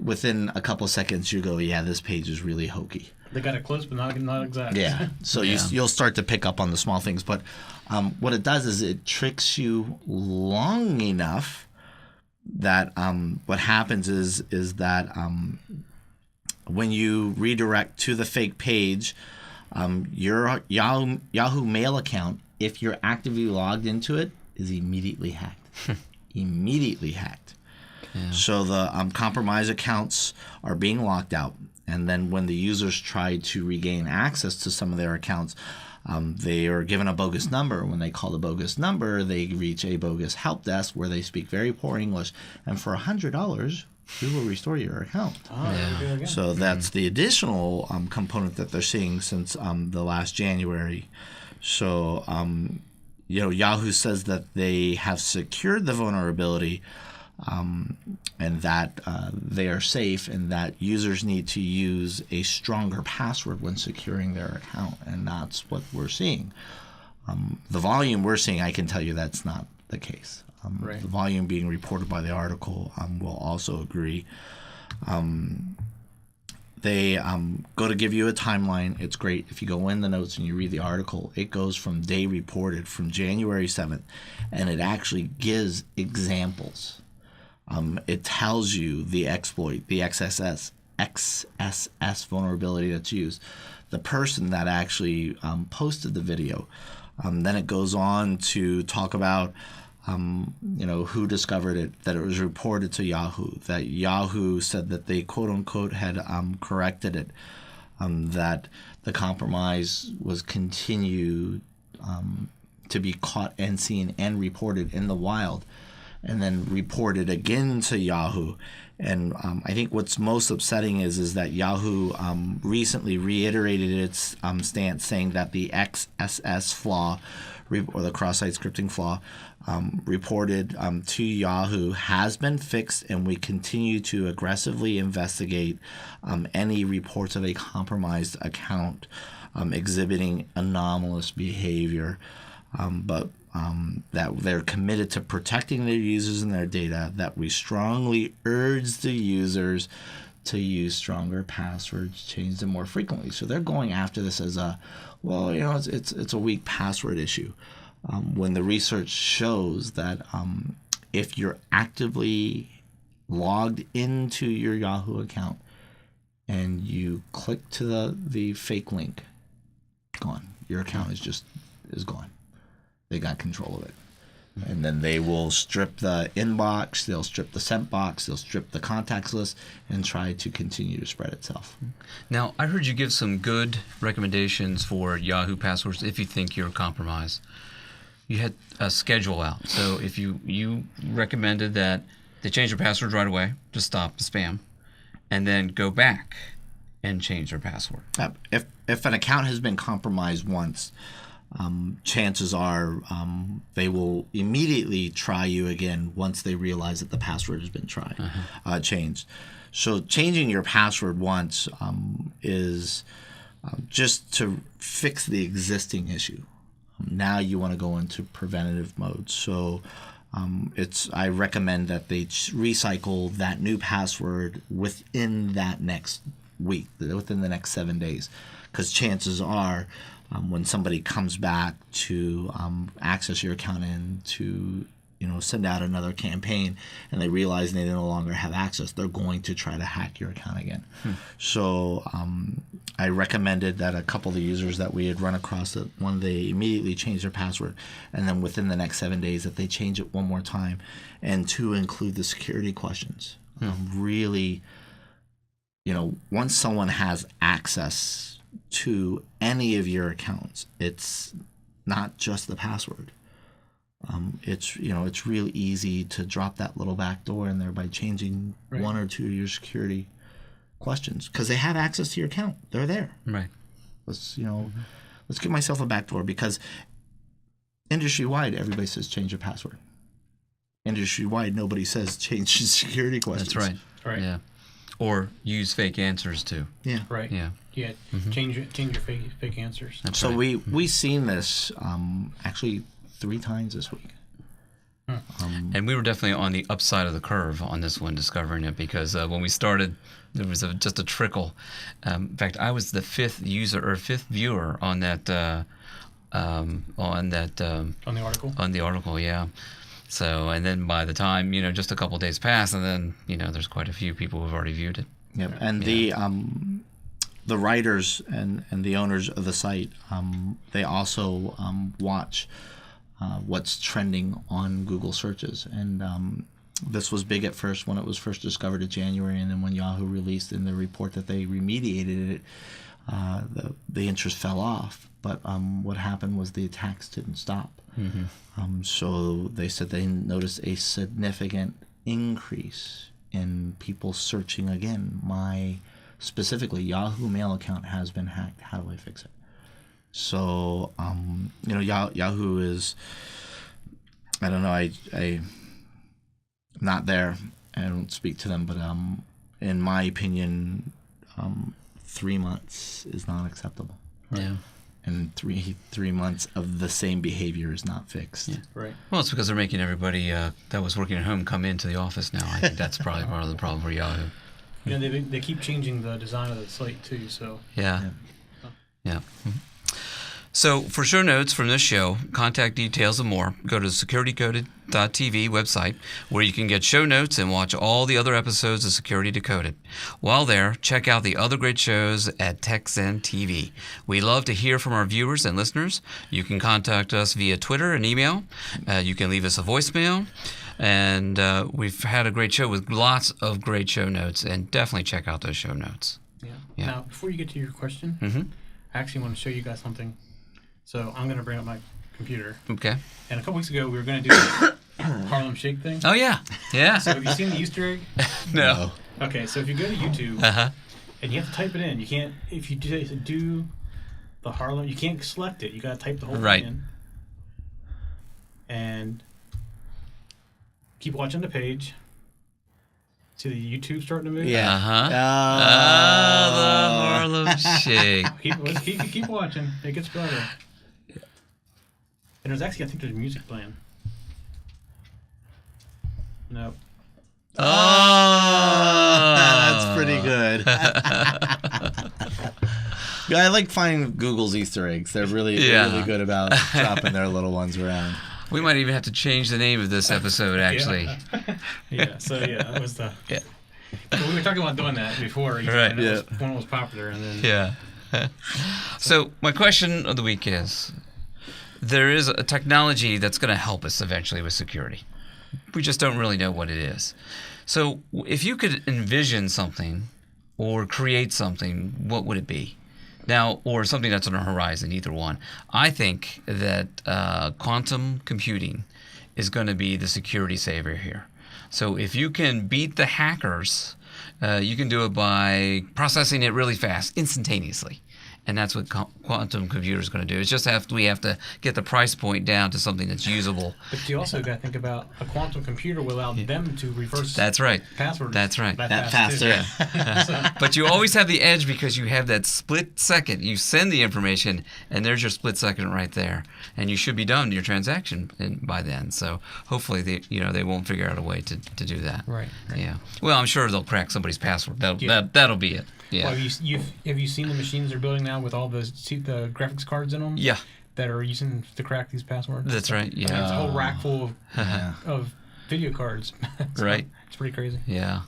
within a couple seconds, you go, yeah, this page is really hokey. They got it close, but not exact. Yeah. So you'll start to pick up on the small things. But what it does is it tricks you long enough that what happens is that when you redirect to the fake page, your Yahoo Mail account, if you're actively logged into it, is immediately hacked. Immediately hacked. Yeah. So the compromised accounts are being locked out. And then when the users try to regain access to some of their accounts, they are given a bogus number. When they call the bogus number, they reach a bogus help desk where they speak very poor English. And for $100, we will restore your account. So that's the additional component that they're seeing since the last January. So, Yahoo says that they have secured the vulnerability, and that they are safe, and that users need to use a stronger password when securing their account, and that's what we're seeing. The volume we're seeing, I can tell you that's not the case. Right. The volume being reported by the article will also agree. They go to give you a timeline. It's great. If you go in the notes and you read the article, it goes from day reported from January 7th, and it actually gives examples. It tells you the exploit, the XSS vulnerability that's used, the person that actually posted the video. Then it goes on to talk about who discovered it, that it was reported to Yahoo, that Yahoo said that they quote-unquote had corrected it, that the compromise was continued to be caught and seen and reported in the wild, and then reported again to Yahoo. And I think what's most upsetting is that Yahoo recently reiterated its stance, saying that the XSS flaw, or the cross-site scripting flaw, reported to Yahoo has been fixed, and we continue to aggressively investigate any reports of a compromised account exhibiting anomalous behavior. But that they're committed to protecting their users and their data, that we strongly urge the users to use stronger passwords, change them more frequently. So they're going after this as it's a weak password issue. When the research shows that if you're actively logged into your Yahoo account and you click to the fake link, gone. Your account is gone. They got control of it. And then they will strip the inbox, they'll strip the sent box, they'll strip the contacts list, and try to continue to spread itself. Now, I heard you give some good recommendations for Yahoo passwords if you think you're compromised. You had a schedule out. So if you recommended that they change their password right away to stop the spam, and then go back and change their password. If an account has been compromised once, chances are they will immediately try you again once they realize that the password has been changed. So changing your password once is just to fix the existing issue. Now you want to go into preventative mode. So I recommend that they recycle that new password within that next week, within the next 7 days, because chances are when somebody comes back to access your account and to send out another campaign, and they realize they no longer have access, they're going to try to hack your account again. So I recommended that a couple of the users that we had run across, that one, they immediately changed their password, and then within the next 7 days that they change it one more time, and to include the security questions. Really, once someone has access to any of your accounts, it's not just the password. It's really easy to drop that little back door in there by changing one or two of your security questions, because they have access to your account. They're there. Right. Let's give myself a back door, because industry-wide everybody says change your password. Industry-wide nobody says change your security questions. That's right. Right. Yeah. Or use fake answers too. Yeah. Right. Yeah. Yeah. Change your fake answers. That's so right. we seen this actually 3 times this week. And we were definitely on the upside of the curve on this one, discovering it, because when we started, there was just a trickle. In fact, I was the 5th user or 5th viewer on that On the article. On the article, yeah. So, and then by the time just a couple of days pass, and then there's quite a few people who've already viewed it. Yep. And the writers and the owners of the site, they also watch what's trending on Google searches. And this was big at first when it was first discovered in January, and then when Yahoo released in the report that they remediated it, the interest fell off. But what happened was the attacks didn't stop. So they said they noticed a significant increase in people searching again. My specifically Yahoo Mail account has been hacked. How do I fix it? So Yahoo is, I don't know, I not there. I don't speak to them, but in my opinion, 3 months is not acceptable. Yeah. and three months of the same behavior is not fixed. Yeah. Right. Well, it's because they're making everybody that was working at home come into the office now. I think that's probably part of the problem for Yahoo. You know, they keep changing the design of the site too. So yeah. Mm-hmm. So for show notes from this show, contact details and more, go to the securitydecoded.tv website, where you can get show notes and watch all the other episodes of Security Decoded. While there, check out the other great shows at TechZen TV. We love to hear from our viewers and listeners. You can contact us via Twitter and email. You can leave us a voicemail. And we've had a great show with lots of great show notes, and definitely check out those show notes. Yeah. Now, before you get to your question, I actually want to show you guys something. So I'm going to bring up my computer. Okay. And a couple weeks ago, we were going to do the Harlem Shake thing. Oh, yeah. Yeah. So have you seen the Easter egg? No. Okay, so if you go to YouTube, and you have to type it in. You can't, if you do the Harlem, you can't select it. You got to type the whole thing in. And keep watching the page. See the YouTube starting to move? Yeah. The Harlem Shake. Keep watching. It gets better. And there's actually, I think there's music playing. Nope. Oh, that's pretty good. Yeah, I like finding Google's Easter eggs. They're really good about dropping their little ones around. We might even have to change the name of this episode, actually. That was the... Yeah. We were talking about doing that before. Right. One was popular, and then... Yeah. So my question of the week is, there is a technology that's going to help us eventually with security. We just don't really know what it is. So if you could envision something or create something, what would it be? Now, or something that's on the horizon, either one. I think that quantum computing is going to be the security savior here. So if you can beat the hackers, you can do it by processing it really fast, instantaneously. And that's what quantum computer is going to do. It's just we have to get the price point down to something that's usable. But you also got to think about a quantum computer will allow them to reverse passwords. That's right. That faster. But you always have the edge because you have that split second. You send the information, and there's your split second right there. And you should be done your transaction by then. So hopefully they won't figure out a way to do that. Right. Yeah. Well, I'm sure they'll crack somebody's password. That'll be it. Yeah. Well, have you seen the machines they're building now with all the graphics cards in them? Yeah. That are using to crack these passwords. That's right. Yeah. I mean, it's a whole rack full of video cards. Right. It's pretty crazy. Yeah.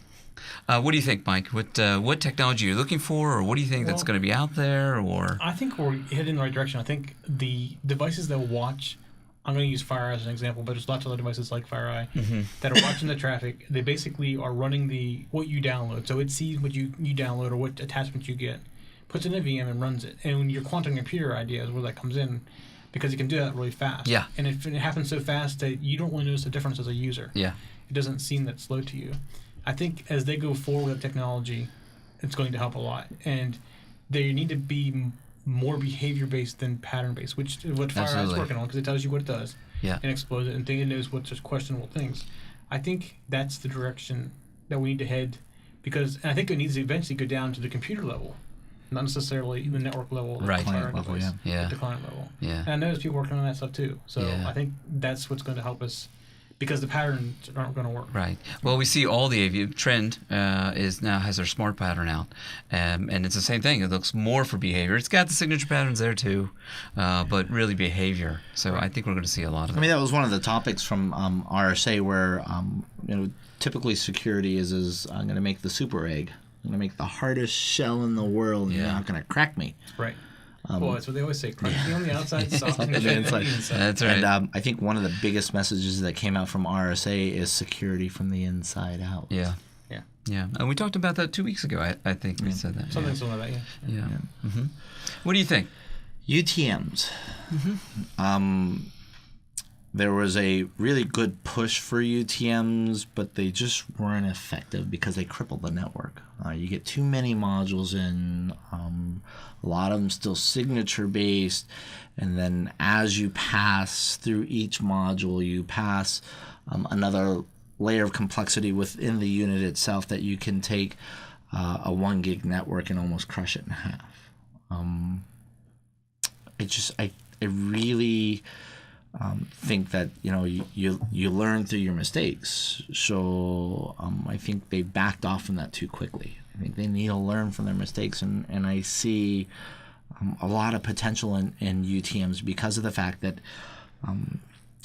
What do you think, Mike? What technology are you looking for, or what do you think that's going to be out there? Or I think we're headed in the right direction. I think the devices that watch. I'm going to use FireEye as an example, but there's lots of other devices like FireEye that are watching the traffic. They basically are running what you download. So it sees what you download or what attachment you get, puts it in a VM and runs it. And when your quantum computer idea is where that comes in, because it can do that really fast. Yeah. And it happens so fast that you don't really notice the difference as a user. Yeah. It doesn't seem that slow to you. I think as they go forward with technology, it's going to help a lot. And they need to be more behavior-based than pattern-based, which is what FireEye is working on, because it tells you what it does and explodes it, and it knows what's just questionable things. I think that's the direction that we need to head, because I think it needs to eventually go down to the computer level, not necessarily the network level, right? The client level, Yeah. The client level. Yeah. And I know there's people working on that stuff too. So I think that's what's going to help us. Because the patterns aren't going to work. Right. Well, we see all the Trend has their smart pattern out, and it's the same thing. It looks more for behavior. It's got the signature patterns there too, but really behavior. So I think we're going to see a lot of. I mean, that was one of the topics from RSA, where typically security is I'm going to make the super egg. I'm going to make the hardest shell in the world, and you're not going to crack me. Right. Well, that's what they always say. Crunchy on the outside, soft on the inside. That's right. And I think one of the biggest messages that came out from RSA is security from the inside out. Yeah. Yeah. Yeah. And we talked about that 2 weeks ago. I think we said that. Something similar to that, Yeah. Mm-hmm. What do you think? UTMs. There was a really good push for UTMs, but they just weren't effective because they crippled the network. You get too many modules in, a lot of them still signature-based, and then as you pass through each module, you pass another layer of complexity within the unit itself that you can take a 1 gig network and almost crush it in half. I really think that you learn through your mistakes. So I think they backed off from that too quickly. I think they need to learn from their mistakes, and I see a lot of potential in UTMs because of the fact that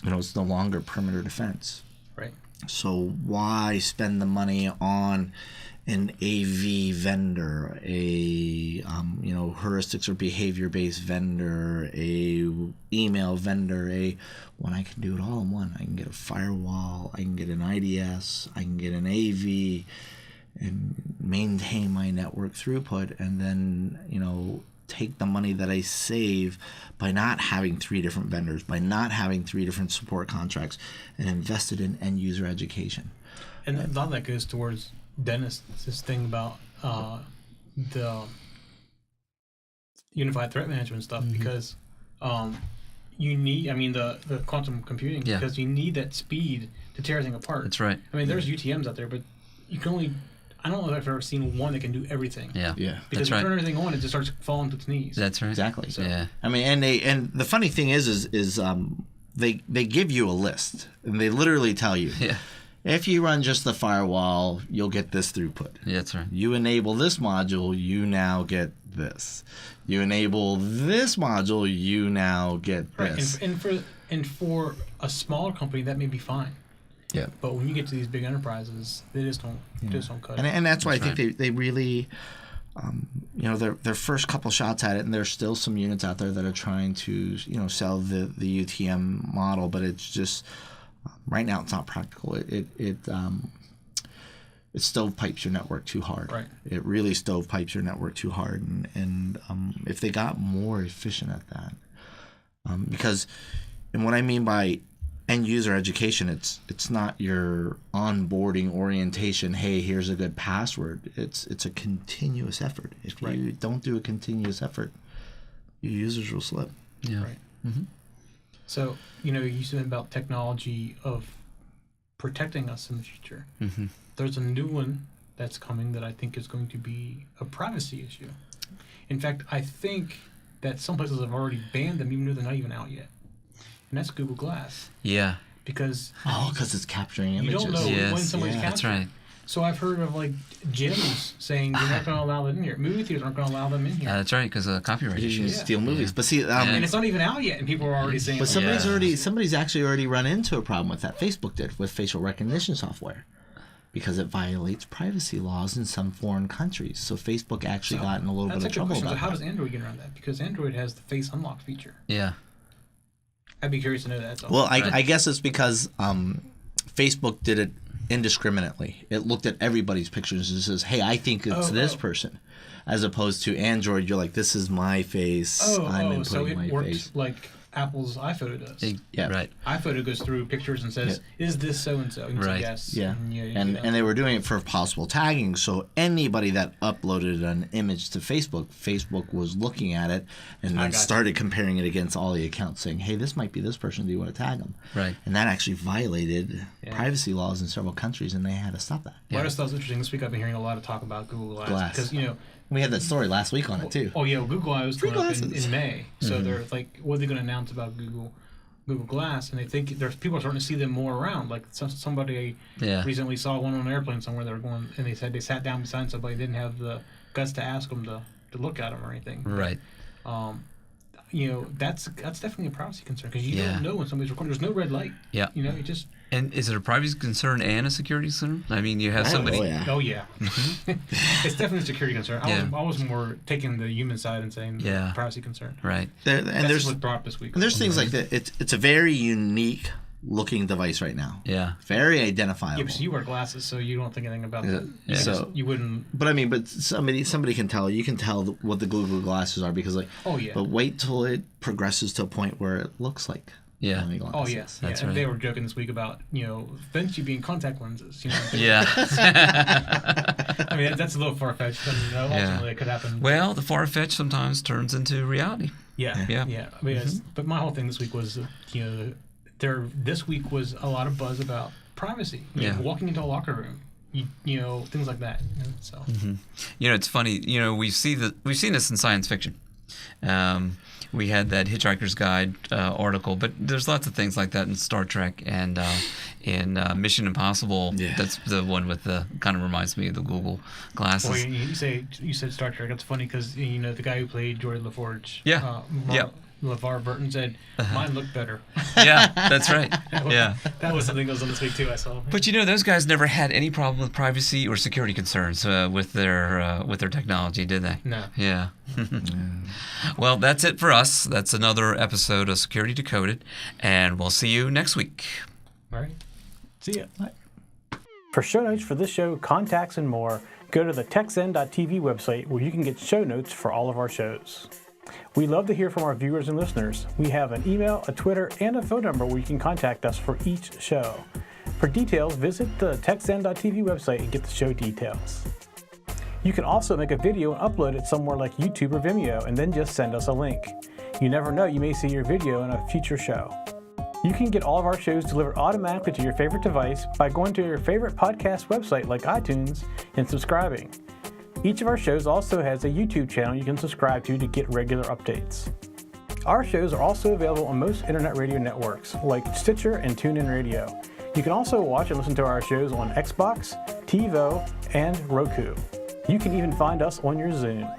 it's no longer perimeter defense. Right. So why spend the money on an AV vendor, a heuristics or behavior-based vendor, a email vendor, when I can do it all in one? I can get a firewall, I can get an IDS, I can get an AV, and maintain my network throughput, and then take the money that I save by not having 3 different vendors, by not having 3 different support contracts, and invest it in end user education. And a lot of that goes towards Dennis, this thing about the unified threat management stuff, because you need, the quantum computing, because you need that speed to tear everything apart. That's right. There's UTMs out there, but you can only, I don't know if I've ever seen one that can do everything. Yeah. Because if you turn everything on, it just starts falling to its knees. That's right. Exactly. So. Yeah. And the funny thing is they give you a list, and they literally tell you, if you run just the firewall, you'll get this throughput. Yeah, that's right. You enable this module, you now get this. You enable this module, you now get this. Right. And for a smaller company, that may be fine. Yeah. But when you get to these big enterprises, they just don't cut it. And that's why I think they really, their first couple shots at it, and there's still some units out there that are trying to, sell the UTM model, but it's just, right now it's not practical. It stovepipes your network too hard. Right. It really stovepipes your network too hard, and if they got more efficient at that, because, and what I mean by end user education, it's not your onboarding orientation. Hey, here's a good password. It's a continuous effort. If you don't do a continuous effort, your users will slip. Yeah. Right. Mm-hmm. So you said about technology of protecting us in the future. Mm-hmm. There's a new one that's coming that I think is going to be a privacy issue. In fact, I think that some places have already banned them, even though they're not even out yet. And that's Google Glass. Yeah. Because it's capturing images. You don't know when somebody's capturing. That's right. So I've heard of gyms saying you're not going to allow them in here. Movie theaters aren't going to allow them in here. That's right, because of copyright You issues. steal movies, but see, and it's not even out yet, and people are already saying. But somebody's actually already run into a problem with that. Facebook did with facial recognition software, because it violates privacy laws in some foreign countries. So Facebook actually got in a little bit of trouble about that. How does Android get around that? Because Android has the face unlock feature. Yeah. I'd be curious to know that. Well, I guess it's because Facebook did it indiscriminately. It looked at everybody's pictures and says, hey, I think it's this person. As opposed to Android, you're like, this is my face. I'm inputting so it my works face. like Apple's iPhoto does. Yeah. Right. iPhoto goes through pictures and says, is this so-and-so? And you say yes. Yeah. And they were doing it for possible tagging. So anybody that uploaded an image to Facebook, Facebook was looking at it and then started comparing it against all the accounts, saying, hey, this might be this person. Do you want to tag them? Right. And that actually violated privacy laws in several countries, and they had to stop that. Well, I just thought it was interesting. This week I've been hearing a lot of talk about Google Glass. Because, we had that story last week on it, too. Oh, yeah. Google Glass was coming up in May. So they're like, what are they going to announce about Google Glass? And they think people are starting to see them more around. Like somebody recently saw one on an airplane somewhere. They were going, and they said they sat down beside somebody, didn't have the guts to ask them to look at them or anything. Right. That's definitely a privacy concern, because you don't know when somebody's recording. There's no red light. Yeah. You just. And is it a privacy concern and a security concern? I mean, you have somebody. Oh yeah. It's definitely a security concern. I was more taking the human side and saying privacy concern. Right. That's what brought up this week. And there's things like that. It's a very unique looking device right now. Yeah. Very identifiable. Yeah, but you wear glasses, so you don't think anything about that. So you wouldn't. But somebody can tell. You can tell what the Google glasses are, because But wait till it progresses to a point where it looks like. Yeah. Oh yes. That's right. right. They were joking this week about eventually being contact lenses. Yeah. I mean, that's a little far fetched. Ultimately, it could happen. Well, the far fetched sometimes turns into reality. Yeah. I mean, but my whole thing this week was, this week was a lot of buzz about privacy. Walking into a locker room. Things like that. So. It's funny. We've seen this in science fiction. We had that Hitchhiker's Guide article, but there's lots of things like that in Star Trek and in Mission Impossible. Yeah. That's the one with the kind of reminds me of the Google glasses. Well, you said Star Trek. That's funny because the guy who played Geordi LaForge. Yeah. LeVar Burton said, "Mine looked better." Yeah, that's right. Yeah. That was something that was on this week too. I saw. But those guys never had any problem with privacy or security concerns with their technology, did they? No. Yeah. Well, that's it for us. That's another episode of Security Decoded, and we'll see you next week. All right. See ya. Bye. For show notes for this show, contacts, and more, go to the TexN.tv website where you can get show notes for all of our shows. We love to hear from our viewers and listeners. We have an email, a Twitter, and a phone number where you can contact us for each show. For details, visit the TexN.tv website and get the show details. You can also make a video and upload it somewhere like YouTube or Vimeo and then just send us a link. You never know, you may see your video in a future show. You can get all of our shows delivered automatically to your favorite device by going to your favorite podcast website like iTunes and subscribing. Each of our shows also has a YouTube channel you can subscribe to get regular updates. Our shows are also available on most internet radio networks like Stitcher and TuneIn Radio. You can also watch and listen to our shows on Xbox, TiVo, and Roku. You can even find us on your Zune.